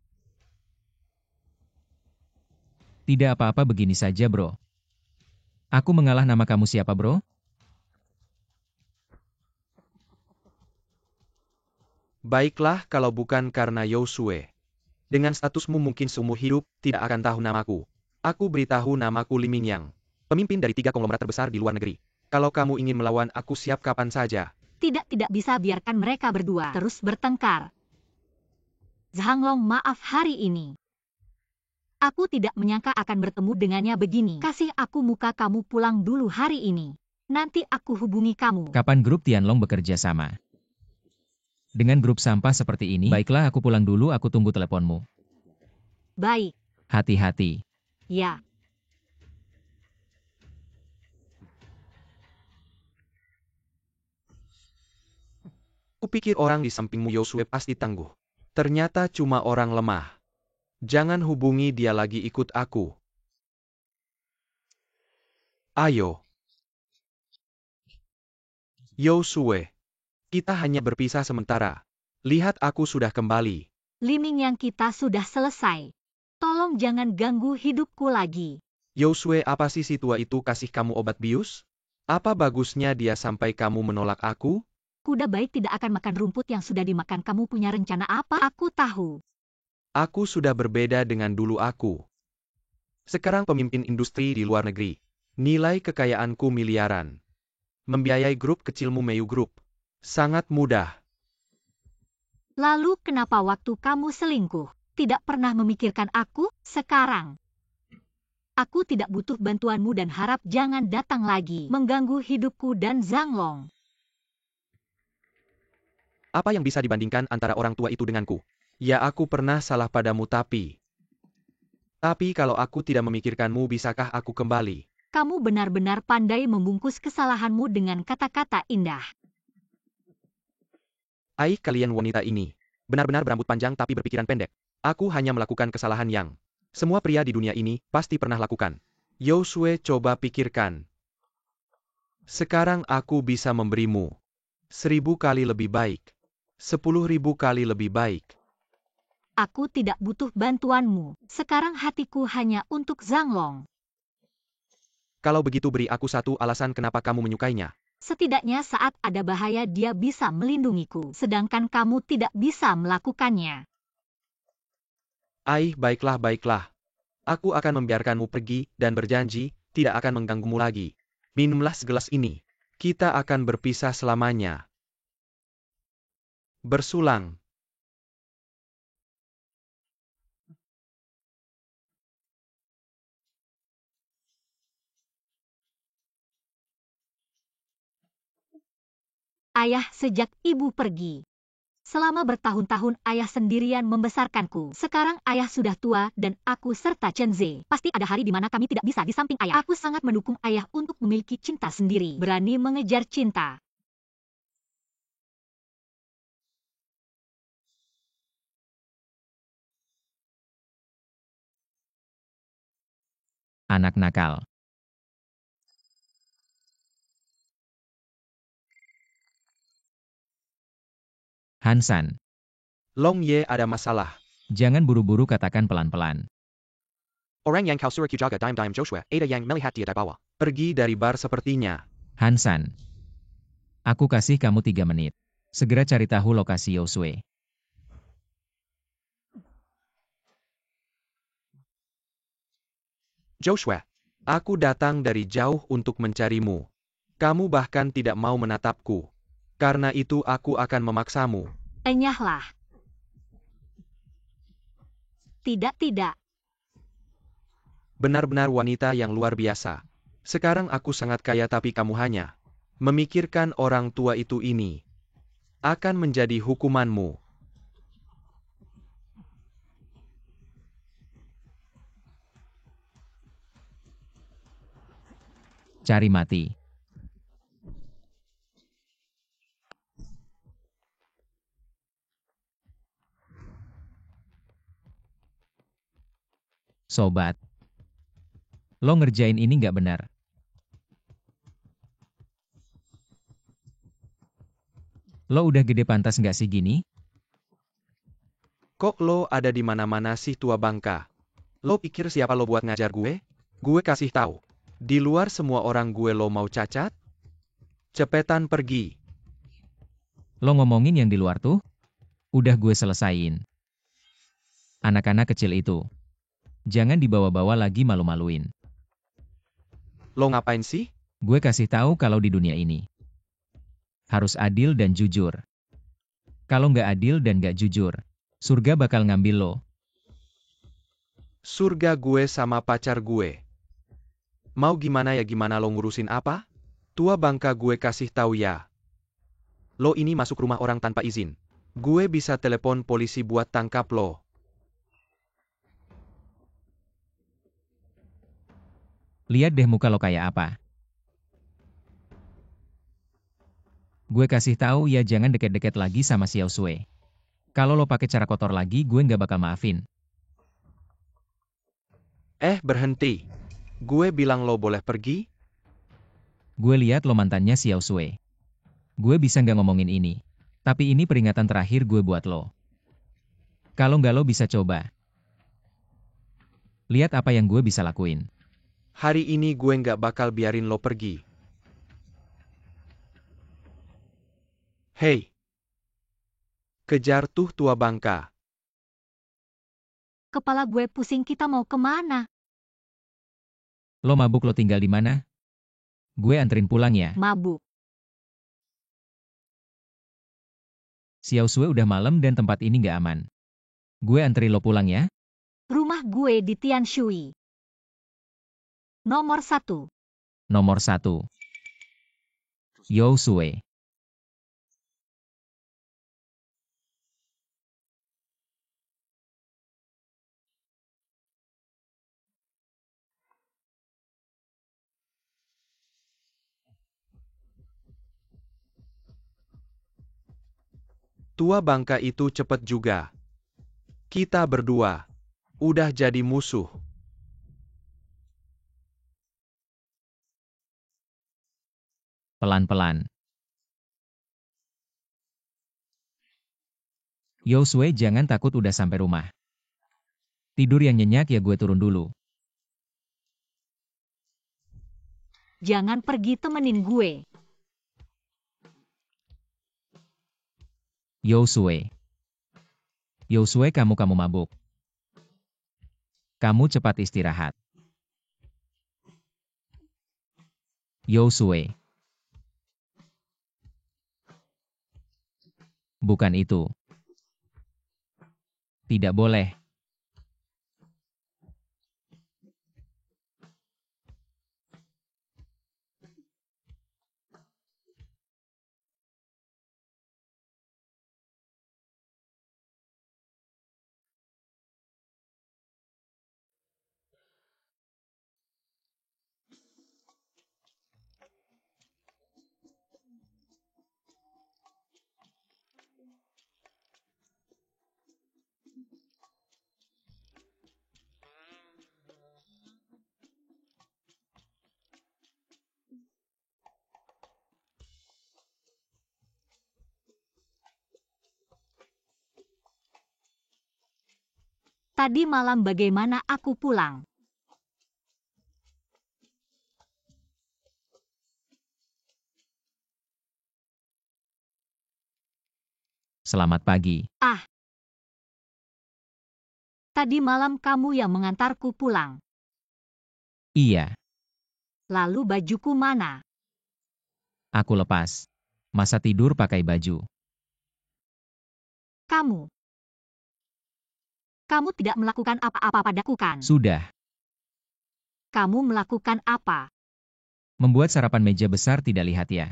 Tidak apa-apa begini saja bro. Aku mengalah nama kamu siapa bro? Baiklah kalau bukan karena Yosue. Dengan statusmu mungkin seumur hidup tidak akan tahu namaku. Aku beritahu namaku Li Mingyang. Pemimpin dari 3 konglomerat terbesar di luar negeri. Kalau kamu ingin melawan aku siap kapan saja. Tidak bisa biarkan mereka berdua terus bertengkar. Zhang Long maaf hari ini. Aku tidak menyangka akan bertemu dengannya begini. Kasih aku muka kamu pulang dulu hari ini. Nanti aku hubungi kamu. Kapan grup Tianlong bekerja sama? Dengan grup sampah seperti ini, baiklah aku pulang dulu, aku tunggu teleponmu. Baik. Hati-hati. Ya. Kupikir orang di sampingmu Yosue pasti tangguh. Ternyata cuma orang lemah. Jangan hubungi dia lagi, ikut aku. Ayo. Yosue. Kita hanya berpisah sementara. Lihat aku sudah kembali. Li Mingyang kita sudah selesai. Tolong jangan ganggu hidupku lagi. Yosue, apa sih si tua itu kasih kamu obat bius? Apa bagusnya dia sampai kamu menolak aku? Kuda baik tidak akan makan rumput yang sudah dimakan. Kamu punya rencana apa? Aku tahu. Aku sudah berbeda dengan dulu aku. Sekarang pemimpin industri di luar negeri. Nilai kekayaanku miliaran. Membiayai grup kecilmu Meiyu Group. Sangat mudah. Lalu kenapa waktu kamu selingkuh? Tidak pernah memikirkan aku? Sekarang. Aku tidak butuh bantuanmu dan harap jangan datang lagi mengganggu hidupku dan Zhang Long. Apa yang bisa dibandingkan antara orang tua itu denganku? Ya, aku pernah salah padamu tapi kalau aku tidak memikirkanmu, bisakah aku kembali? Kamu benar-benar pandai membungkus kesalahanmu dengan kata-kata indah. Ai, kalian wanita ini. Benar-benar berambut panjang tapi berpikiran pendek. Aku hanya melakukan kesalahan yang semua pria di dunia ini pasti pernah lakukan. Yosue, coba pikirkan. Sekarang aku bisa memberimu 1000 kali lebih baik. 10.000 kali lebih baik. Aku tidak butuh bantuanmu. Sekarang hatiku hanya untuk Zhang Long. Kalau begitu beri aku satu alasan kenapa kamu menyukainya. Setidaknya saat ada bahaya dia bisa melindungiku, sedangkan kamu tidak bisa melakukannya. Ai, baiklah. Aku akan membiarkanmu pergi dan berjanji tidak akan mengganggumu lagi. Minumlah segelas ini. Kita akan berpisah selamanya. Bersulang. Ayah, sejak ibu pergi. Selama bertahun-tahun ayah sendirian membesarkanku. Sekarang ayah sudah tua dan aku serta Chen Ze. Pasti ada hari di mana kami tidak bisa di samping ayah. Aku sangat mendukung ayah untuk memiliki cinta sendiri. Berani mengejar cinta. Anak nakal. Hansan, Long Ye ada masalah. jangan buru-buru katakan pelan-pelan. Orang yang kau suruh jaga diam-diam Joshua, ada yang melihat dia di bawah. Pergi dari bar sepertinya. Hansan, aku kasih kamu 3 menit. Segera cari tahu lokasi Yosue. Joshua, aku datang dari jauh untuk mencarimu. Kamu bahkan tidak mau menatapku. Karena itu aku akan memaksamu. Enyahlah. Tidak. Benar-benar wanita yang luar biasa. Sekarang aku sangat kaya tapi kamu hanya memikirkan orang tua itu ini. Akan menjadi hukumanmu. Cari mati. Sobat, lo ngerjain ini nggak benar. Lo udah gede pantas nggak sih gini? Kok lo ada di mana-mana sih tua bangka? Lo pikir siapa lo buat ngajar gue? Gue kasih tahu. Di luar semua orang gue lo mau cacat? Cepetan pergi. Lo ngomongin yang di luar tuh? Udah gue selesain. Anak-anak kecil itu. Jangan dibawa-bawa lagi malu-maluin. Lo ngapain sih? Gue kasih tahu kalau di dunia ini harus adil dan jujur. Kalau nggak adil dan nggak jujur, surga bakal ngambil lo. Surga gue sama pacar gue. Mau gimana ya gimana lo ngurusin apa? Tua bangka gue kasih tahu ya. Lo ini masuk rumah orang tanpa izin. Gue bisa telepon polisi buat tangkap lo. Lihat deh muka lo kayak apa. Gue kasih tahu ya jangan deket-deket lagi sama Xiao Sui. Kalau lo pakai cara kotor lagi gue nggak bakal maafin. Berhenti. Gue bilang lo boleh pergi? Gue lihat lo mantannya Xiao Sui. Gue bisa nggak ngomongin ini. Tapi ini peringatan terakhir gue buat lo. Kalau nggak lo bisa coba. Lihat apa yang gue bisa lakuin. Hari ini gue nggak bakal biarin lo pergi. Hei! Kejar tuh tua bangka. Kepala gue pusing, kita mau kemana? Lo mabuk lo tinggal di mana? Gue anterin pulang ya. Mabuk. Xiao Sui udah malam dan tempat ini nggak aman. Gue anterin lo pulang ya. Rumah gue di Tianshui. Nomor 1. Nomor 1. Yosue. Tua bangka itu cepet juga. Kita berdua udah jadi musuh. Pelan-pelan. Yosue jangan takut udah sampai rumah. Tidur yang nyenyak ya gue turun dulu. Jangan pergi, temenin gue. Yosue. Yosue kamu mabuk. Kamu cepat istirahat. Yosue. Bukan itu. Tidak boleh. Tadi malam bagaimana aku pulang? Selamat pagi. Tadi malam kamu yang mengantarku pulang. Iya, Lalu bajuku mana? aku lepas. Masa tidur pakai baju. Kamu tidak melakukan apa-apa padaku kan? Sudah, Kamu melakukan apa? membuat sarapan meja besar tidak lihat ya.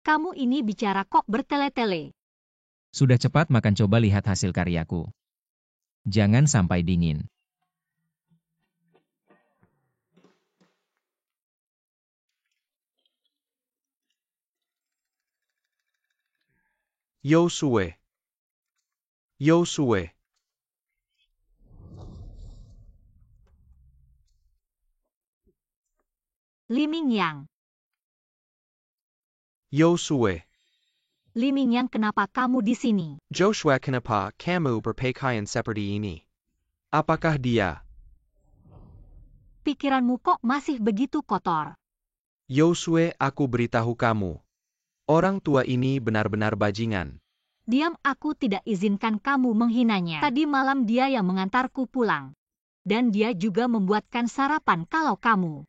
Kamu ini bicara kok bertele-tele. Sudah cepat makan, coba lihat hasil karyaku. Jangan sampai dingin. Yosue. Yosue. Li Mingyang. Yosue. Li Mingyang, kenapa kamu di sini? Joshua, kenapa kamu berpakaian seperti ini? Apakah dia? Pikiranmu kok masih begitu kotor? Yosue, aku beritahu kamu. Orang tua ini benar-benar bajingan. Diam, aku tidak izinkan kamu menghinanya. Tadi malam dia yang mengantarku pulang. Dan dia juga membuatkan sarapan kalau kamu.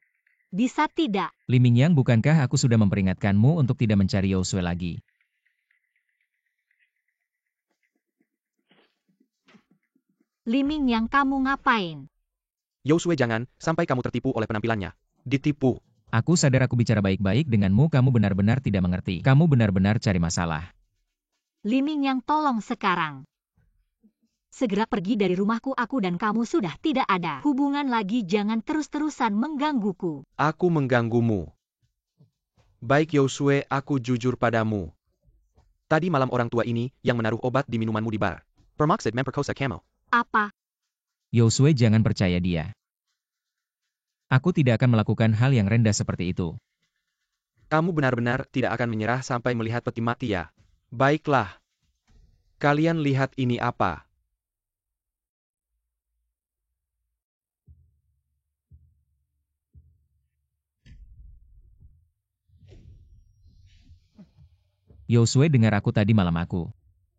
Bisa tidak? Li Mingyang, bukankah aku sudah memperingatkanmu untuk tidak mencari Yosue lagi? Li Mingyang, kamu ngapain? Yosue, jangan sampai kamu tertipu oleh penampilannya. Ditipu. Aku sadar aku bicara baik-baik denganmu, kamu benar-benar tidak mengerti. Kamu benar-benar cari masalah. Li Mingyang, tolong sekarang. Segera pergi dari rumahku, aku dan kamu sudah tidak ada hubungan lagi, jangan terus-terusan menggangguku. Aku mengganggumu. Baik Yosue, aku jujur padamu. Tadi malam orang tua ini yang menaruh obat di minumanmu di bar. Permaksud memperkosa kamu. Apa? Yosue, jangan percaya dia. Aku tidak akan melakukan hal yang rendah seperti itu. Kamu benar-benar tidak akan menyerah sampai melihat peti mati ya? Baiklah. Kalian lihat ini apa? Yosue, dengar aku tadi malam aku.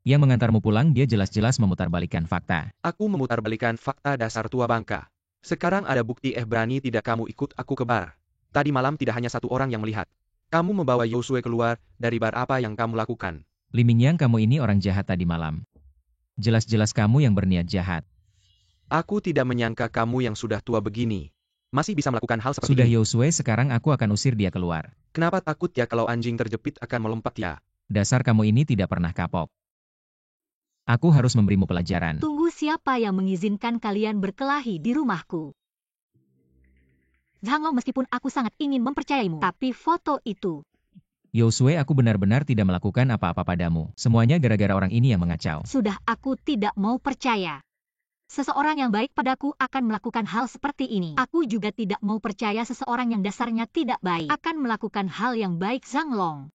Yang mengantarmu pulang, dia jelas-jelas memutarbalikkan fakta. Aku memutarbalikan fakta dasar tua bangka. Sekarang ada bukti, berani tidak kamu ikut aku ke bar. Tadi malam tidak hanya satu orang yang melihat. Kamu membawa Yosue keluar dari bar, apa yang kamu lakukan? Li Mingyang, kamu ini orang jahat tadi malam. Jelas-jelas kamu yang berniat jahat. Aku tidak menyangka kamu yang sudah tua begini masih bisa melakukan hal seperti Sudah ini. Yosue, sekarang aku akan usir dia keluar. Kenapa takut ya kalau anjing terjepit akan melompat ya? Dasar kamu ini tidak pernah kapok. Aku harus memberimu pelajaran. Tunggu, siapa yang mengizinkan kalian berkelahi di rumahku? Zhang Long, meskipun aku sangat ingin mempercayaimu, tapi foto itu. Yosue, aku benar-benar tidak melakukan apa-apa padamu. Semuanya gara-gara orang ini yang mengacau. Sudah, aku tidak mau percaya. Seseorang yang baik padaku akan melakukan hal seperti ini. Aku juga tidak mau percaya seseorang yang dasarnya tidak baik akan melakukan hal yang baik. Zhang Long,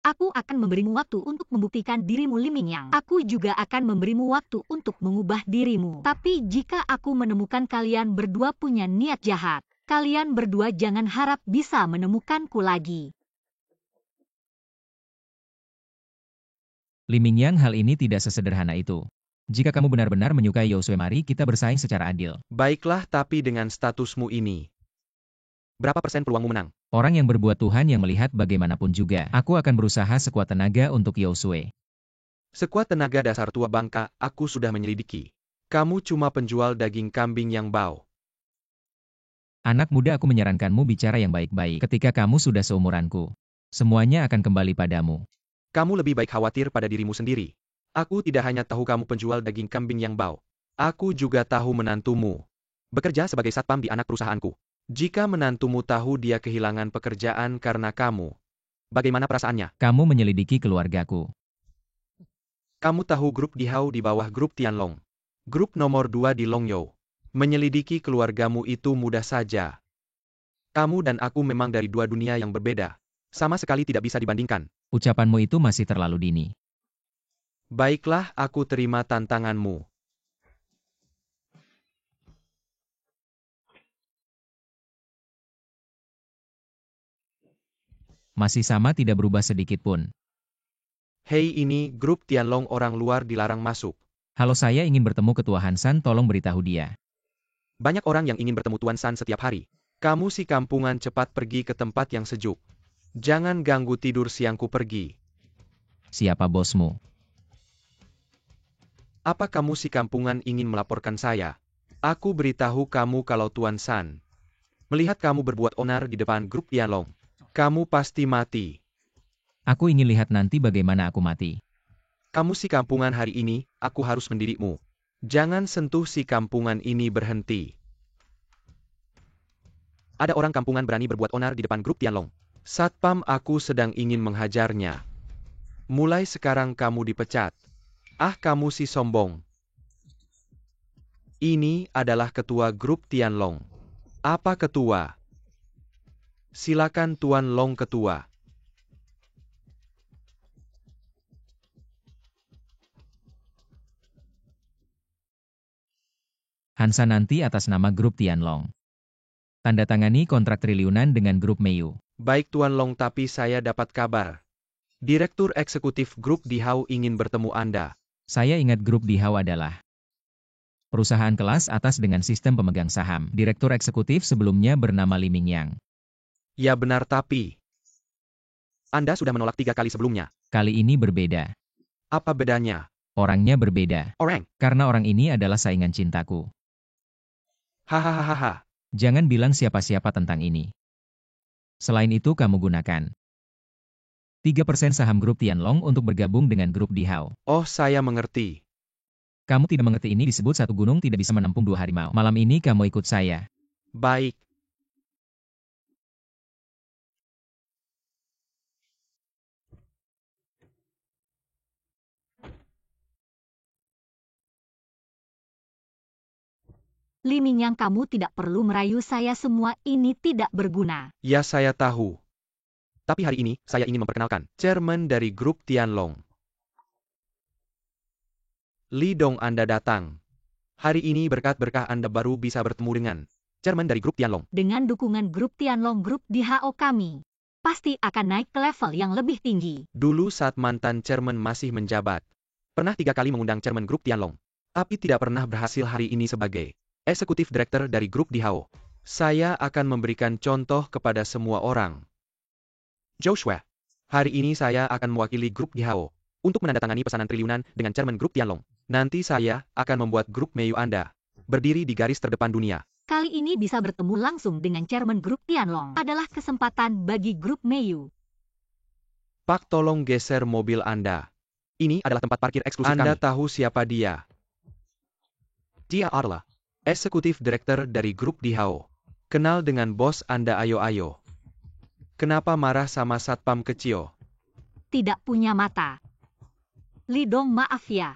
aku akan memberimu waktu untuk membuktikan dirimu, Li Mingyang. Aku juga akan memberimu waktu untuk mengubah dirimu. Tapi jika aku menemukan kalian berdua punya niat jahat, kalian berdua jangan harap bisa menemukanku lagi. Li Mingyang, hal ini tidak sesederhana itu. Jika kamu benar-benar menyukai Yosue, mari kita bersaing secara adil. Baiklah, tapi dengan statusmu ini, berapa persen peluangmu menang? Orang yang berbuat Tuhan yang melihat, bagaimanapun juga. Aku akan berusaha sekuat tenaga untuk Yosue. Sekuat tenaga, dasar tua bangka, aku sudah menyelidiki. Kamu cuma penjual daging kambing yang bau. Anak muda, aku menyarankanmu bicara yang baik-baik. Ketika kamu sudah seumuranku, semuanya akan kembali padamu. Kamu lebih baik khawatir pada dirimu sendiri. Aku tidak hanya tahu kamu penjual daging kambing yang bau. Aku juga tahu menantumu bekerja sebagai satpam di anak perusahaanku. Jika menantumu tahu dia kehilangan pekerjaan karena kamu, bagaimana perasaannya? Kamu menyelidiki keluargaku. Kamu tahu grup Dihao di bawah grup Tianlong. Grup nomor 2 di Longyou. Menyelidiki keluargamu itu mudah saja. Kamu dan aku memang dari dua dunia yang berbeda. Sama sekali tidak bisa dibandingkan. Ucapanmu itu masih terlalu dini. Baiklah, aku terima tantanganmu. Masih sama, tidak berubah sedikit pun. Hei, ini grup Tianlong, orang luar dilarang masuk. Halo, saya ingin bertemu Ketua Hansan, tolong beritahu dia. Banyak orang yang ingin bertemu Tuan San setiap hari. Kamu si kampungan, cepat pergi ke tempat yang sejuk. Jangan ganggu tidur siangku, pergi. Siapa bosmu? Apa kamu si kampungan ingin melaporkan saya? Aku beritahu kamu kalau Tuan San melihat kamu berbuat onar di depan grup Tianlong, kamu pasti mati. Aku ingin lihat nanti bagaimana aku mati. Kamu si kampungan, hari ini, aku harus mendidikmu. Jangan sentuh si kampungan ini, berhenti. Ada orang kampungan berani berbuat onar di depan grup Tianlong. Satpam, aku sedang ingin menghajarnya. Mulai sekarang kamu dipecat. Ah, kamu si sombong. Ini adalah ketua grup Tianlong. Apa ketua? Silakan Tuan Long, ketua. Hansa nanti atas nama grup Tianlong. Tanda tangani kontrak triliunan dengan grup Meiyu. Baik Tuan Long, tapi saya dapat kabar. Direktur Eksekutif Grup Dihao ingin bertemu Anda. Saya ingat grup Dihao adalah perusahaan kelas atas dengan sistem pemegang saham. Direktur eksekutif sebelumnya bernama Li Mingyang. Ya benar, tapi Anda sudah menolak 3 kali sebelumnya. Kali ini berbeda. Apa bedanya? Orangnya berbeda. Orang. Karena orang ini adalah saingan cintaku. Hahaha. Jangan bilang siapa-siapa tentang ini. Selain itu, kamu gunakan 3% saham grup Tianlong untuk bergabung dengan grup Dihao. Oh, saya mengerti. Kamu tidak mengerti, ini disebut satu gunung tidak bisa menampung 2 harimau. Malam ini kamu ikut saya. Baik. Li Mingyang, kamu tidak perlu merayu saya, semua ini tidak berguna. Ya, saya tahu. Tapi hari ini, saya ingin memperkenalkan chairman dari grup Tianlong. Li Dong, Anda datang. Hari ini berkat-berkah Anda baru bisa bertemu dengan chairman dari grup Tianlong. Dengan dukungan grup Tianlong, grup Dihao kami pasti akan naik ke level yang lebih tinggi. Dulu saat mantan chairman masih menjabat, pernah 3 kali mengundang chairman grup Tianlong. Tapi tidak pernah berhasil. Hari ini sebagai eksekutif director dari grup Dihao, saya akan memberikan contoh kepada semua orang. Joshua, hari ini saya akan mewakili grup Dihao untuk menandatangani pesanan triliunan dengan chairman grup Tianlong. Nanti saya akan membuat grup Meiyu Anda berdiri di garis terdepan dunia. Kali ini bisa bertemu langsung dengan chairman grup Tianlong adalah kesempatan bagi grup Meiyu. Pak, tolong geser mobil Anda. Ini adalah tempat parkir eksklusif kami. Anda tahu siapa dia? Dia adalah eksekutif director dari grup Dihao. Kenal dengan bos Anda, ayo. Kenapa marah sama satpam kecil? Tidak punya mata. Li Dong, maaf ya.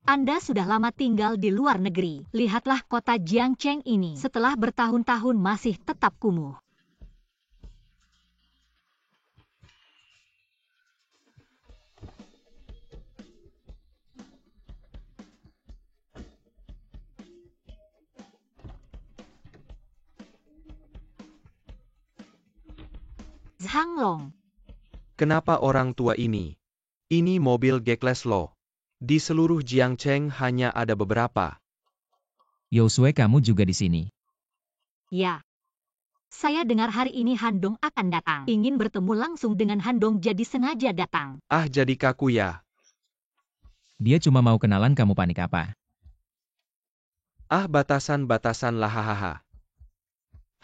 Anda sudah lama tinggal di luar negeri. Lihatlah kota Jiangcheng ini. Setelah bertahun-tahun masih tetap kumuh. Zhang Long. Kenapa orang tua ini? Ini mobil Gekles loh. Di seluruh Jiangcheng hanya ada beberapa. Yosue, kamu juga di sini. Ya. Saya dengar hari ini Handong akan datang. Ingin bertemu langsung dengan Handong, jadi sengaja datang. Ah, jadi kaku ya. Dia cuma mau kenalan, kamu panik apa? Ah, batasan-batasan lah, hahaha.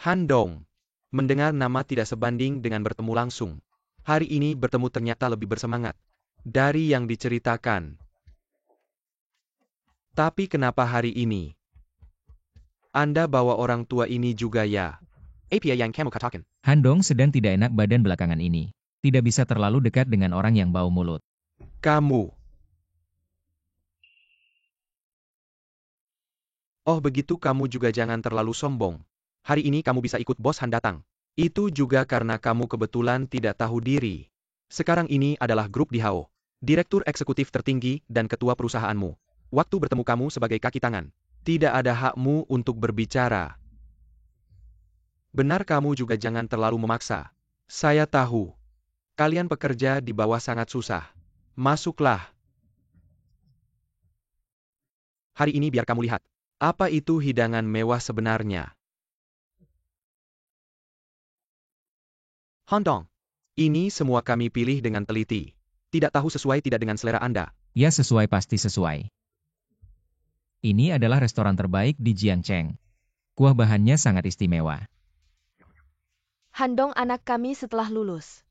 Handong. Mendengar nama tidak sebanding dengan bertemu langsung. Hari ini bertemu ternyata lebih bersemangat dari yang diceritakan. Tapi kenapa hari ini Anda bawa orang tua ini juga ya? Apa yang kamu katakan? Handong sedang tidak enak badan belakangan ini. Tidak bisa terlalu dekat dengan orang yang bau mulut. Kamu. Oh begitu, kamu juga jangan terlalu sombong. Hari ini kamu bisa ikut bos Han datang. Itu juga karena kamu kebetulan tidak tahu diri. Sekarang ini adalah grup Dihao. Direktur eksekutif tertinggi dan ketua perusahaanmu. Waktu bertemu kamu sebagai kaki tangan. Tidak ada hakmu untuk berbicara. Benar, kamu juga jangan terlalu memaksa. Saya tahu. Kalian pekerja di bawah sangat susah. Masuklah. Hari ini biar kamu lihat. Apa itu hidangan mewah sebenarnya? Handong. Ini semua kami pilih dengan teliti. Tidak tahu sesuai tidak dengan selera Anda. Ya sesuai pasti sesuai. Ini adalah restoran terbaik di Jiangcheng. Kuah bahannya sangat istimewa. Handong anak kami setelah lulus.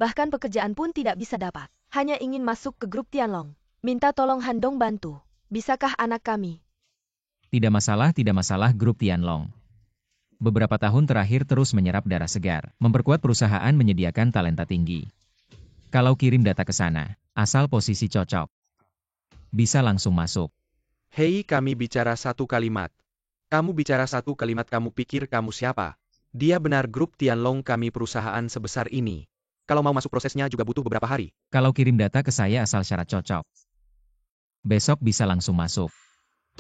Bahkan pekerjaan pun tidak bisa dapat. Hanya ingin masuk ke grup Tianlong. Minta tolong Handong bantu. Bisakah anak kami? Tidak masalah grup Tianlong. Beberapa tahun terakhir terus menyerap darah segar, memperkuat perusahaan menyediakan talenta tinggi. Kalau kirim data ke sana, asal posisi cocok, bisa langsung masuk. Hei, kami bicara satu kalimat. Kamu bicara satu kalimat, kamu pikir kamu siapa? Dia benar grup Tianlong, kami perusahaan sebesar ini. Kalau mau masuk prosesnya juga butuh beberapa hari. Kalau kirim data ke saya asal syarat cocok, besok bisa langsung masuk.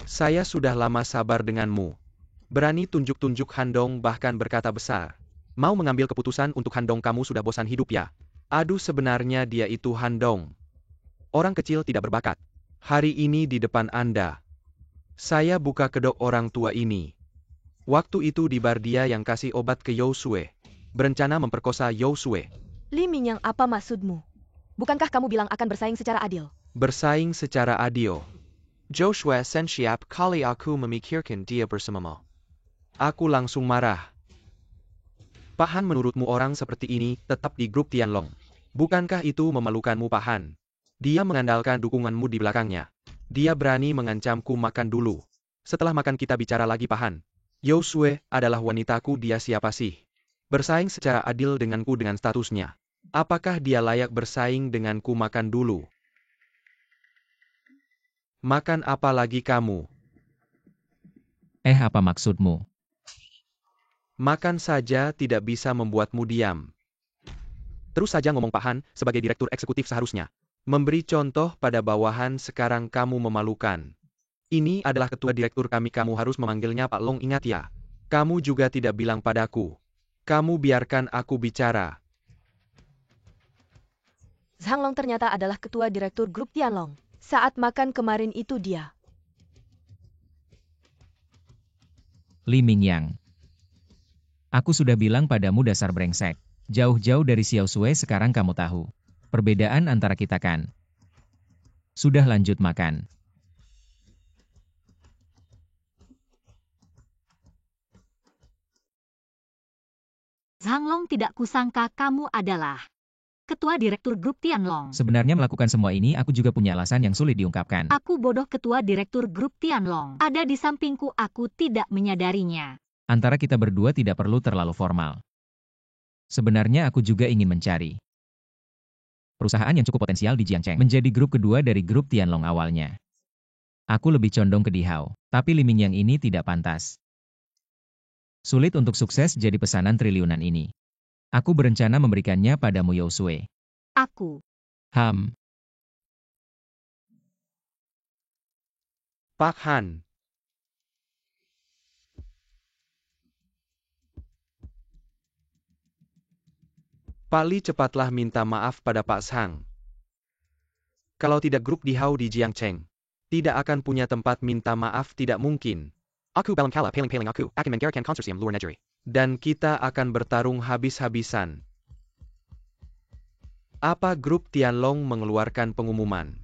Saya sudah lama sabar denganmu. Berani tunjuk-tunjuk Handong bahkan berkata besar. Mau mengambil keputusan untuk Handong, kamu sudah bosan hidup ya? Aduh, sebenarnya dia itu Handong. Orang kecil tidak berbakat. Hari ini di depan Anda. Saya buka kedok orang tua ini. Waktu itu di bar dia yang kasih obat ke Yousue. Berencana memperkosa Yousue. Li Mingyang, apa maksudmu? Bukankah kamu bilang akan bersaing secara adil? Bersaing secara adil. Joshua Sensiap, kali aku memikirkan dia bersamamu. Aku langsung marah. Pak Han, menurutmu orang seperti ini tetap di grup Tianlong? Bukankah itu memalukanmu, Pak Han? Dia mengandalkan dukunganmu di belakangnya. Dia berani mengancamku makan dulu. Setelah makan kita bicara lagi, Pak Han. Yousue adalah wanitaku, dia siapa sih? Bersaing secara adil denganku dengan statusnya. Apakah dia layak bersaing denganku makan dulu? Makan apa lagi kamu? Apa maksudmu? Makan saja tidak bisa membuatmu diam. Terus saja ngomong, Pak Han, sebagai direktur eksekutif seharusnya memberi contoh pada bawahan. Sekarang kamu memalukan. Ini adalah ketua direktur kami, kamu harus memanggilnya Pak Long, ingat ya? Kamu juga tidak bilang padaku. Kamu biarkan aku bicara. Zhang Long ternyata adalah ketua direktur grup Tianlong. Saat makan kemarin itu dia. Li Mingyang. Aku sudah bilang padamu dasar brengsek. Jauh-jauh dari Xiaosui sekarang kamu tahu. Perbedaan antara kita kan. Sudah lanjut makan. Zhang Long, tidak kusangka kamu adalah ketua direktur grup Tianlong. Sebenarnya melakukan semua ini aku juga punya alasan yang sulit diungkapkan. Aku bodoh, ketua direktur grup Tianlong ada di sampingku, aku tidak menyadarinya. Antara kita berdua tidak perlu terlalu formal. Sebenarnya aku juga ingin mencari perusahaan yang cukup potensial di Jiangcheng. Menjadi grup kedua dari grup Tianlong awalnya. Aku lebih condong ke Dihao, tapi Li Mingyang ini tidak pantas. Sulit untuk sukses jadi pesanan triliunan ini. Aku berencana memberikannya padamu, Yousue. Aku. Pak Han. Pak Li, cepatlah minta maaf pada Pak Zhang. Kalau tidak, grup Dihao di Jiangcheng tidak akan punya tempat minta maaf, tidak mungkin. Aku balang kala paling aku akan menggerakkan konsorsium luar negeri. Dan kita akan bertarung habis-habisan. Apa grup Tianlong mengeluarkan pengumuman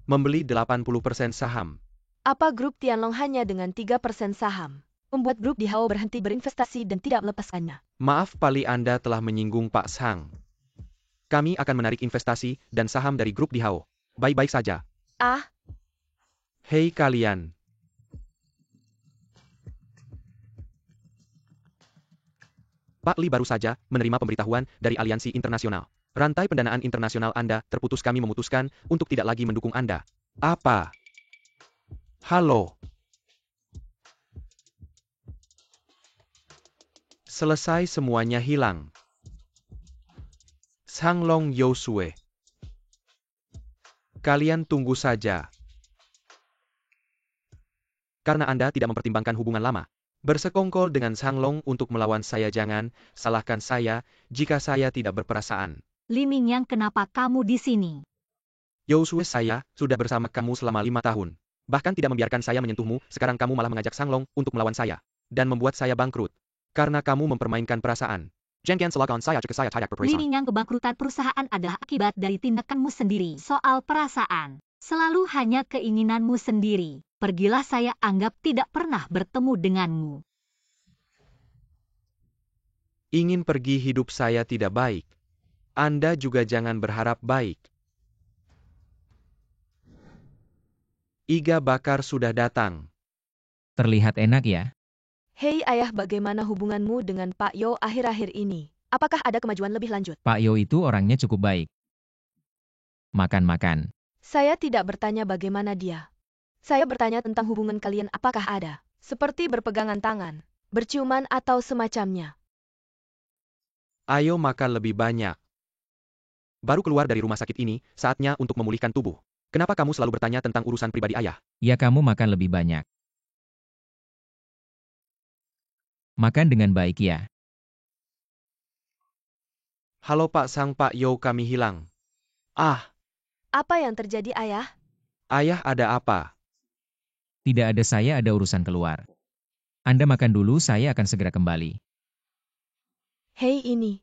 membeli 80% saham? Apa grup Tianlong hanya dengan 3% saham membuat grup Dihao berhenti berinvestasi dan tidak melepaskannya? Maaf Pak Li, Anda telah menyinggung Pak Zhang. Kami akan menarik investasi dan saham dari grup Dihao. Baik-baik saja. Hei kalian. Pak Li baru saja menerima pemberitahuan dari Aliansi Internasional. Rantai pendanaan internasional Anda terputus, kami memutuskan untuk tidak lagi mendukung Anda. Apa? Halo? Selesai semuanya hilang. Zhang Long, Yousue. Kalian tunggu saja. Karena Anda tidak mempertimbangkan hubungan lama. Bersekongkol dengan Zhang Long untuk melawan saya, jangan salahkan saya jika saya tidak berperasaan. Li Mingyang, kenapa kamu di sini? Yosue, saya sudah bersama kamu selama 5 tahun. Bahkan tidak membiarkan saya menyentuhmu, sekarang kamu malah mengajak Sanglong untuk melawan saya. Dan membuat saya bangkrut. Karena kamu mempermainkan perasaan. Jangan selakon saya cek saya tayak Li berperasaan. Mingyang, kebangkrutan perusahaan adalah akibat dari tindakanmu sendiri. Soal perasaan, selalu hanya keinginanmu sendiri. Pergilah, saya anggap tidak pernah bertemu denganmu. Ingin pergi, hidup saya tidak baik. Anda juga jangan berharap baik. Iga bakar sudah datang. Terlihat enak ya? Hei ayah, bagaimana hubunganmu dengan Pak Yo akhir-akhir ini? Apakah ada kemajuan lebih lanjut? Pak Yo itu orangnya cukup baik. Makan-makan. Saya tidak bertanya bagaimana dia. Saya bertanya tentang hubungan kalian, apakah ada? Seperti berpegangan tangan, berciuman atau semacamnya. Ayo makan lebih banyak. Baru keluar dari rumah sakit ini, saatnya untuk memulihkan tubuh. Kenapa kamu selalu bertanya tentang urusan pribadi ayah? Ya, kamu makan lebih banyak. Makan dengan baik ya. Halo Pak Sang, Pak Yo, kami hilang. Ah, Apa yang terjadi ayah? ayah, ada apa? Tidak ada, saya ada urusan keluar. Anda makan dulu, saya akan segera kembali. Hei ini.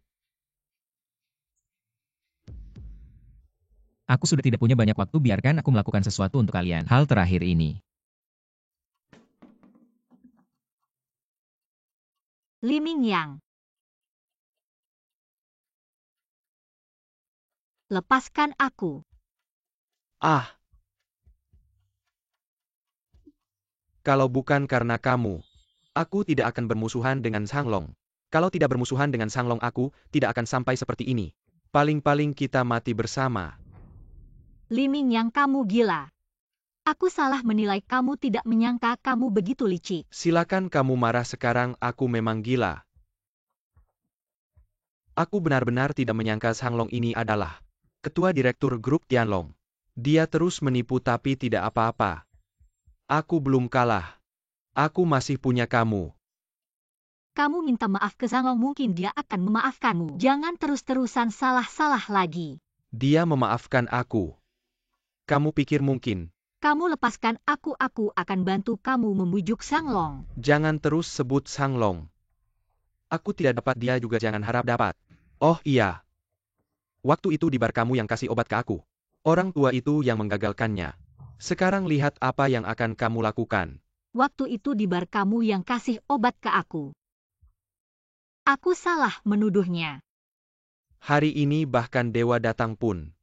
Aku sudah tidak punya banyak waktu, biarkan aku melakukan sesuatu untuk kalian. Hal terakhir ini. Li Mingyang. Lepaskan aku. Ah. Kalau bukan karena kamu, aku tidak akan bermusuhan dengan Sanglong. Kalau tidak bermusuhan dengan Sanglong, aku tidak akan sampai seperti ini. Paling-paling kita mati bersama. Li Mingyang, kamu gila. Aku salah menilai kamu, tidak menyangka kamu begitu licik. Silakan kamu marah sekarang, aku memang gila. Aku benar-benar tidak menyangka Sanglong ini adalah ketua direktur grup Tianlong. Dia terus menipu tapi tidak apa-apa. Aku belum kalah. Aku masih punya kamu. Kamu minta maaf ke Sanglong, mungkin dia akan memaafkanmu. Jangan terus-terusan salah-salah lagi. Dia memaafkan aku. Kamu pikir mungkin? Kamu lepaskan aku akan bantu kamu membujuk Sanglong. Jangan terus sebut Sanglong. Aku tidak dapat, dia juga jangan harap dapat. Oh iya. Waktu itu di bar kamu yang kasih obat ke aku. Orang tua itu yang menggagalkannya. Sekarang lihat apa yang akan kamu lakukan. Waktu itu di bar kamu yang kasih obat ke aku. Aku salah menuduhnya. Hari ini bahkan dewa datang pun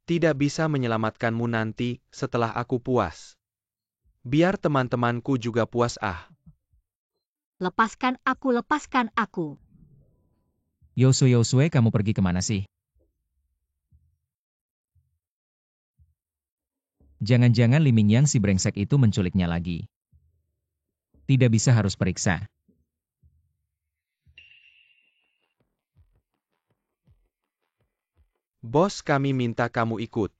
tidak bisa menyelamatkanmu nanti setelah aku puas. Biar teman-temanku juga puas ah. Lepaskan aku, lepaskan aku. Yosue, kamu pergi kemana sih? Jangan-jangan Li Mingyang si brengsek itu menculiknya lagi. Tidak bisa, harus periksa. Bos, kami minta kamu ikut.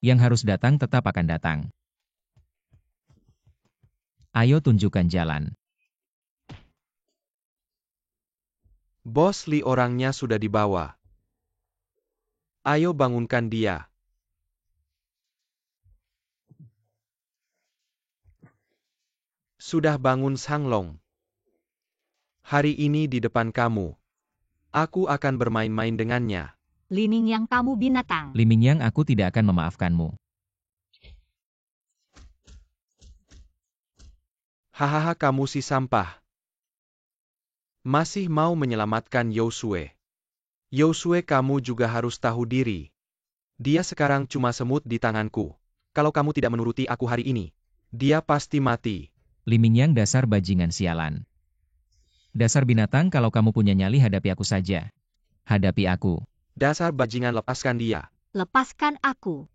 Yang harus datang tetap akan datang. Ayo tunjukkan jalan. Bos Li, orangnya sudah dibawa. Ayo bangunkan dia. Sudah bangun Sanglong. Hari ini di depan kamu. Aku akan bermain-main dengannya. Li Mingyang, kamu binatang. Li Mingyang, aku tidak akan memaafkanmu. Hahaha, kamu si sampah. Masih mau menyelamatkan Yosue. Yosue, kamu juga harus tahu diri. Dia sekarang cuma semut di tanganku. Kalau kamu tidak menuruti aku hari ini, dia pasti mati. Li Mingyang, dasar bajingan sialan. Dasar binatang, kalau kamu punya nyali hadapi aku saja. Hadapi aku. Dasar bajingan, lepaskan dia. Lepaskan aku.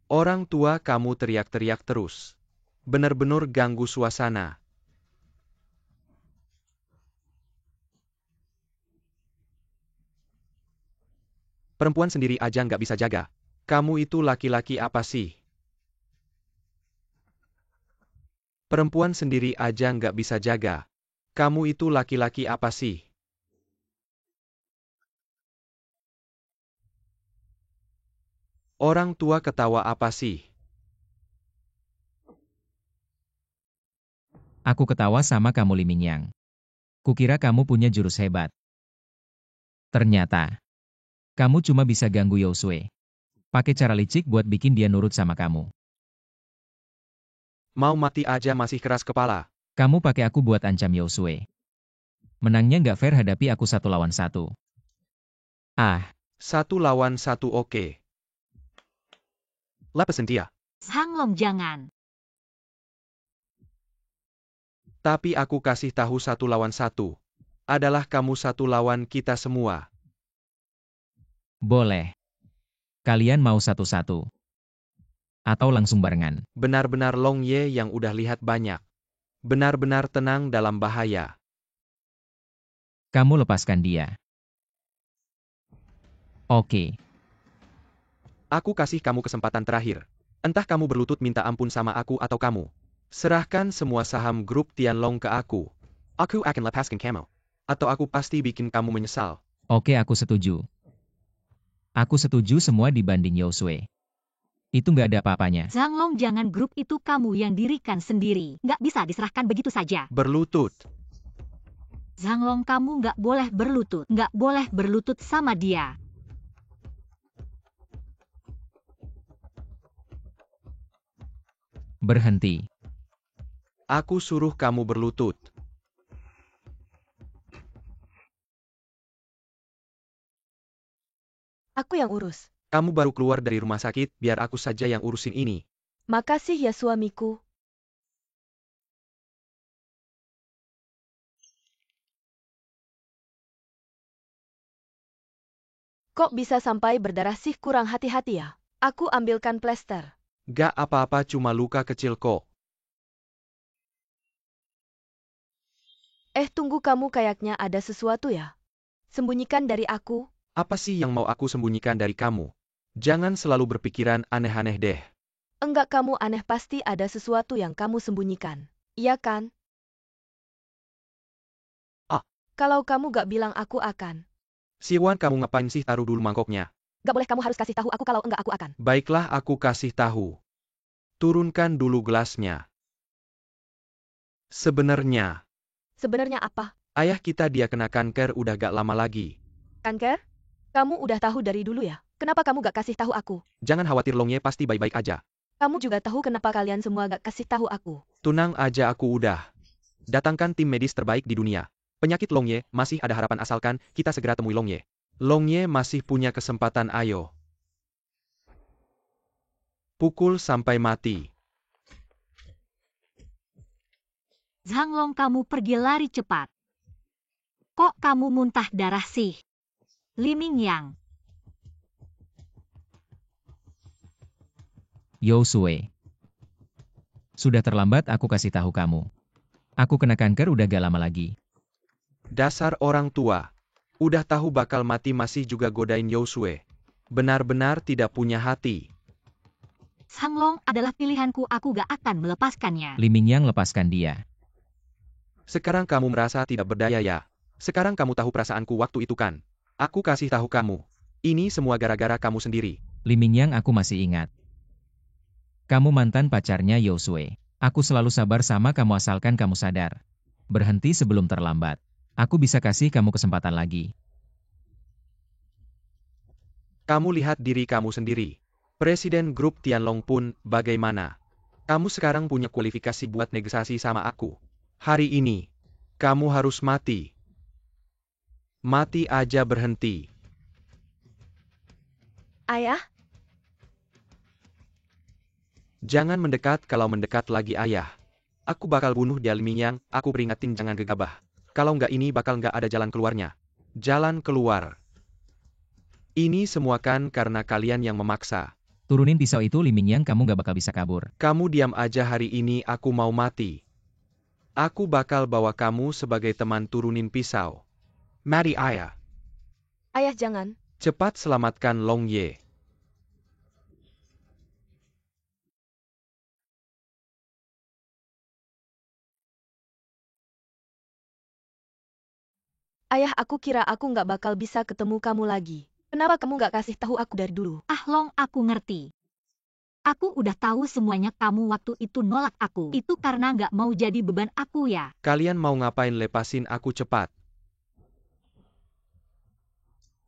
Orang tua kamu teriak-teriak terus. Benar-benar ganggu suasana. Perempuan sendiri aja nggak bisa jaga. Kamu itu laki-laki apa sih? Perempuan sendiri aja nggak bisa jaga. Kamu itu laki-laki apa sih? Orang tua ketawa apa sih? Aku ketawa sama kamu Li Mingyang. Kukira kamu punya jurus hebat. Ternyata, kamu cuma bisa ganggu Yousue. Pakai cara licik buat bikin dia nurut sama kamu. Mau mati aja masih keras kepala. Kamu pakai aku buat ancam Yousue. Menangnya nggak fair hadapi aku 1 lawan 1. Ah, 1 lawan 1 oke. Lepasin dia. Zanglong jangan. Tapi aku kasih tahu 1 lawan 1. Adalah kamu 1 lawan kita semua. boleh. Kalian mau 1-1? Atau langsung barengan? Benar-benar Long Ye yang udah lihat banyak. Benar-benar tenang dalam bahaya. Kamu lepaskan dia. Oke. Aku kasih kamu kesempatan terakhir. Entah kamu berlutut minta ampun sama aku atau kamu serahkan semua saham grup Tianlong ke aku. Aku akan lepaskan kamu. Atau aku pasti bikin kamu menyesal. Oke, aku setuju. Aku setuju semua dibanding Yousue. Itu nggak ada apa-apanya. Zanglong jangan, grup itu kamu yang dirikan sendiri. Nggak bisa diserahkan begitu saja. Berlutut. Zanglong, kamu nggak boleh berlutut. Nggak boleh berlutut sama dia. Berhenti. Aku suruh kamu berlutut. Aku yang urus. Kamu baru keluar dari rumah sakit, biar aku saja yang urusin ini. Makasih ya suamiku. Kok bisa sampai berdarah sih, kurang hati-hati ya? Aku ambilkan plester. Gak apa-apa, cuma luka kecil kok. Tunggu, kamu kayaknya ada sesuatu ya? Sembunyikan dari aku? Apa sih yang mau aku sembunyikan dari kamu? Jangan selalu berpikiran aneh-aneh deh. Enggak, kamu aneh, pasti ada sesuatu yang kamu sembunyikan. Iya kan? Ah. Kalau kamu gak bilang, aku akan. Siwan, kamu ngapain sih? Taruh dulu mangkoknya. Gak boleh, kamu harus kasih tahu aku, kalau enggak aku akan. Baiklah, aku kasih tahu. Turunkan dulu gelasnya. Sebenarnya Apa? ayah kita dia kena kanker udah gak lama lagi. Kanker? Kamu udah tahu dari dulu ya? Kenapa kamu gak kasih tahu aku? Jangan khawatir, Long Ye pasti baik-baik aja. Kamu juga tahu kenapa kalian semua gak kasih tahu aku? Tunang aja, aku udah datangkan tim medis terbaik di dunia. Penyakit Long Ye masih ada harapan asalkan kita segera temui Long Ye. Long Ye masih punya kesempatan, ayo. Pukul sampai mati. Zanglong, kamu pergi lari cepat. Kok kamu muntah darah sih? Li Mingyang. Yousue. Sudah terlambat, aku kasih tahu kamu. Aku kena kanker udah gak lama lagi. Dasar orang tua. Udah tahu bakal mati masih juga godain Yousue. Benar-benar tidak punya hati. Zanglong adalah pilihanku, aku gak akan melepaskannya. Li Mingyang, lepaskan dia. Sekarang kamu merasa tidak berdaya ya? Sekarang kamu tahu perasaanku waktu itu kan? Aku kasih tahu kamu. Ini semua gara-gara kamu sendiri. Li Mingyang, aku masih ingat. Kamu mantan pacarnya Yousue. Aku selalu sabar sama kamu asalkan kamu sadar. Berhenti sebelum terlambat. Aku bisa kasih kamu kesempatan lagi. Kamu lihat diri kamu sendiri. Presiden grup Tianlong pun bagaimana? Kamu sekarang punya kualifikasi buat negosiasi sama aku. Hari ini, kamu harus mati. Mati aja, berhenti. Ayah? Jangan mendekat, kalau mendekat lagi ayah. Aku bakal bunuh dia, Li Mingyang, aku peringatin jangan gegabah. Kalau nggak ini bakal nggak ada jalan keluarnya. Jalan keluar. Ini semua kan karena kalian yang memaksa. Turunin pisau itu, Li Mingyang, kamu gak bakal bisa kabur. Kamu diam aja, hari ini aku mau mati. Aku bakal bawa kamu sebagai teman, turunin pisau. Mari ayah. Ayah, jangan. Cepat selamatkan Long Ye. Ayah, aku kira aku nggak bakal bisa ketemu kamu lagi. Kenapa kamu gak kasih tahu aku dari dulu? Ah Long, aku ngerti. Aku udah tahu semuanya, kamu waktu itu nolak aku. Itu karena nggak mau jadi beban aku ya. Kalian mau ngapain, lepasin aku cepat.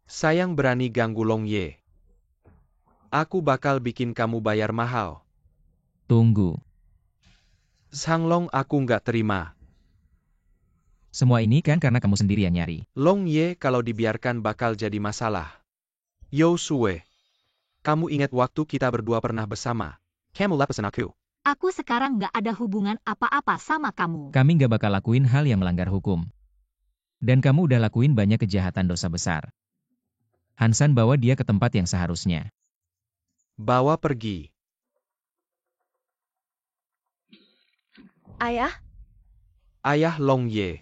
Sayang berani ganggu Long Ye. Aku bakal bikin kamu bayar mahal. Tunggu. Sang Long, aku nggak terima. Semua ini kan karena kamu sendiri yang nyari. Long Ye kalau dibiarkan bakal jadi masalah. Yo Sue. Kamu ingat waktu kita berdua pernah bersama? Kamu pesen aku. Aku sekarang nggak ada hubungan apa-apa sama kamu. Kami nggak bakal lakuin hal yang melanggar hukum. Dan kamu udah lakuin banyak kejahatan dosa besar. Hansan bawa dia ke tempat yang seharusnya. Bawa pergi. Ayah, Ayah Long Ye.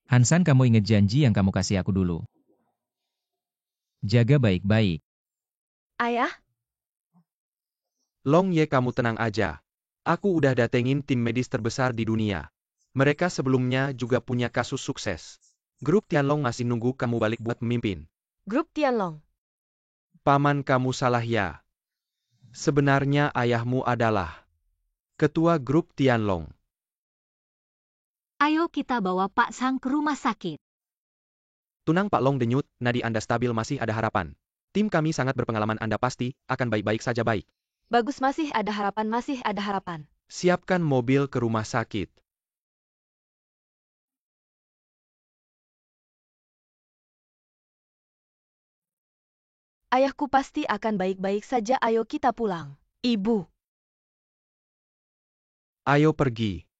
Hansan, kamu inget janji yang kamu kasih aku dulu. Jaga baik-baik. ayah, Long Ye, kamu tenang aja. Aku udah datengin tim medis terbesar di dunia. Mereka sebelumnya juga punya kasus sukses. Grup Tianlong masih nunggu kamu balik buat memimpin. grup Tianlong. Paman, kamu salah ya. Sebenarnya ayahmu adalah ketua grup Tianlong. Ayo kita bawa Pak Sang ke rumah sakit. Tunang Pak Long, denyut, nadi Anda stabil, masih ada harapan. Tim kami sangat berpengalaman, Anda pasti akan baik-baik saja. Baik. Bagus, masih ada harapan, masih ada harapan. Siapkan mobil ke rumah sakit. Ayahku pasti akan baik-baik saja, ayo kita pulang. Ibu. Ayo pergi.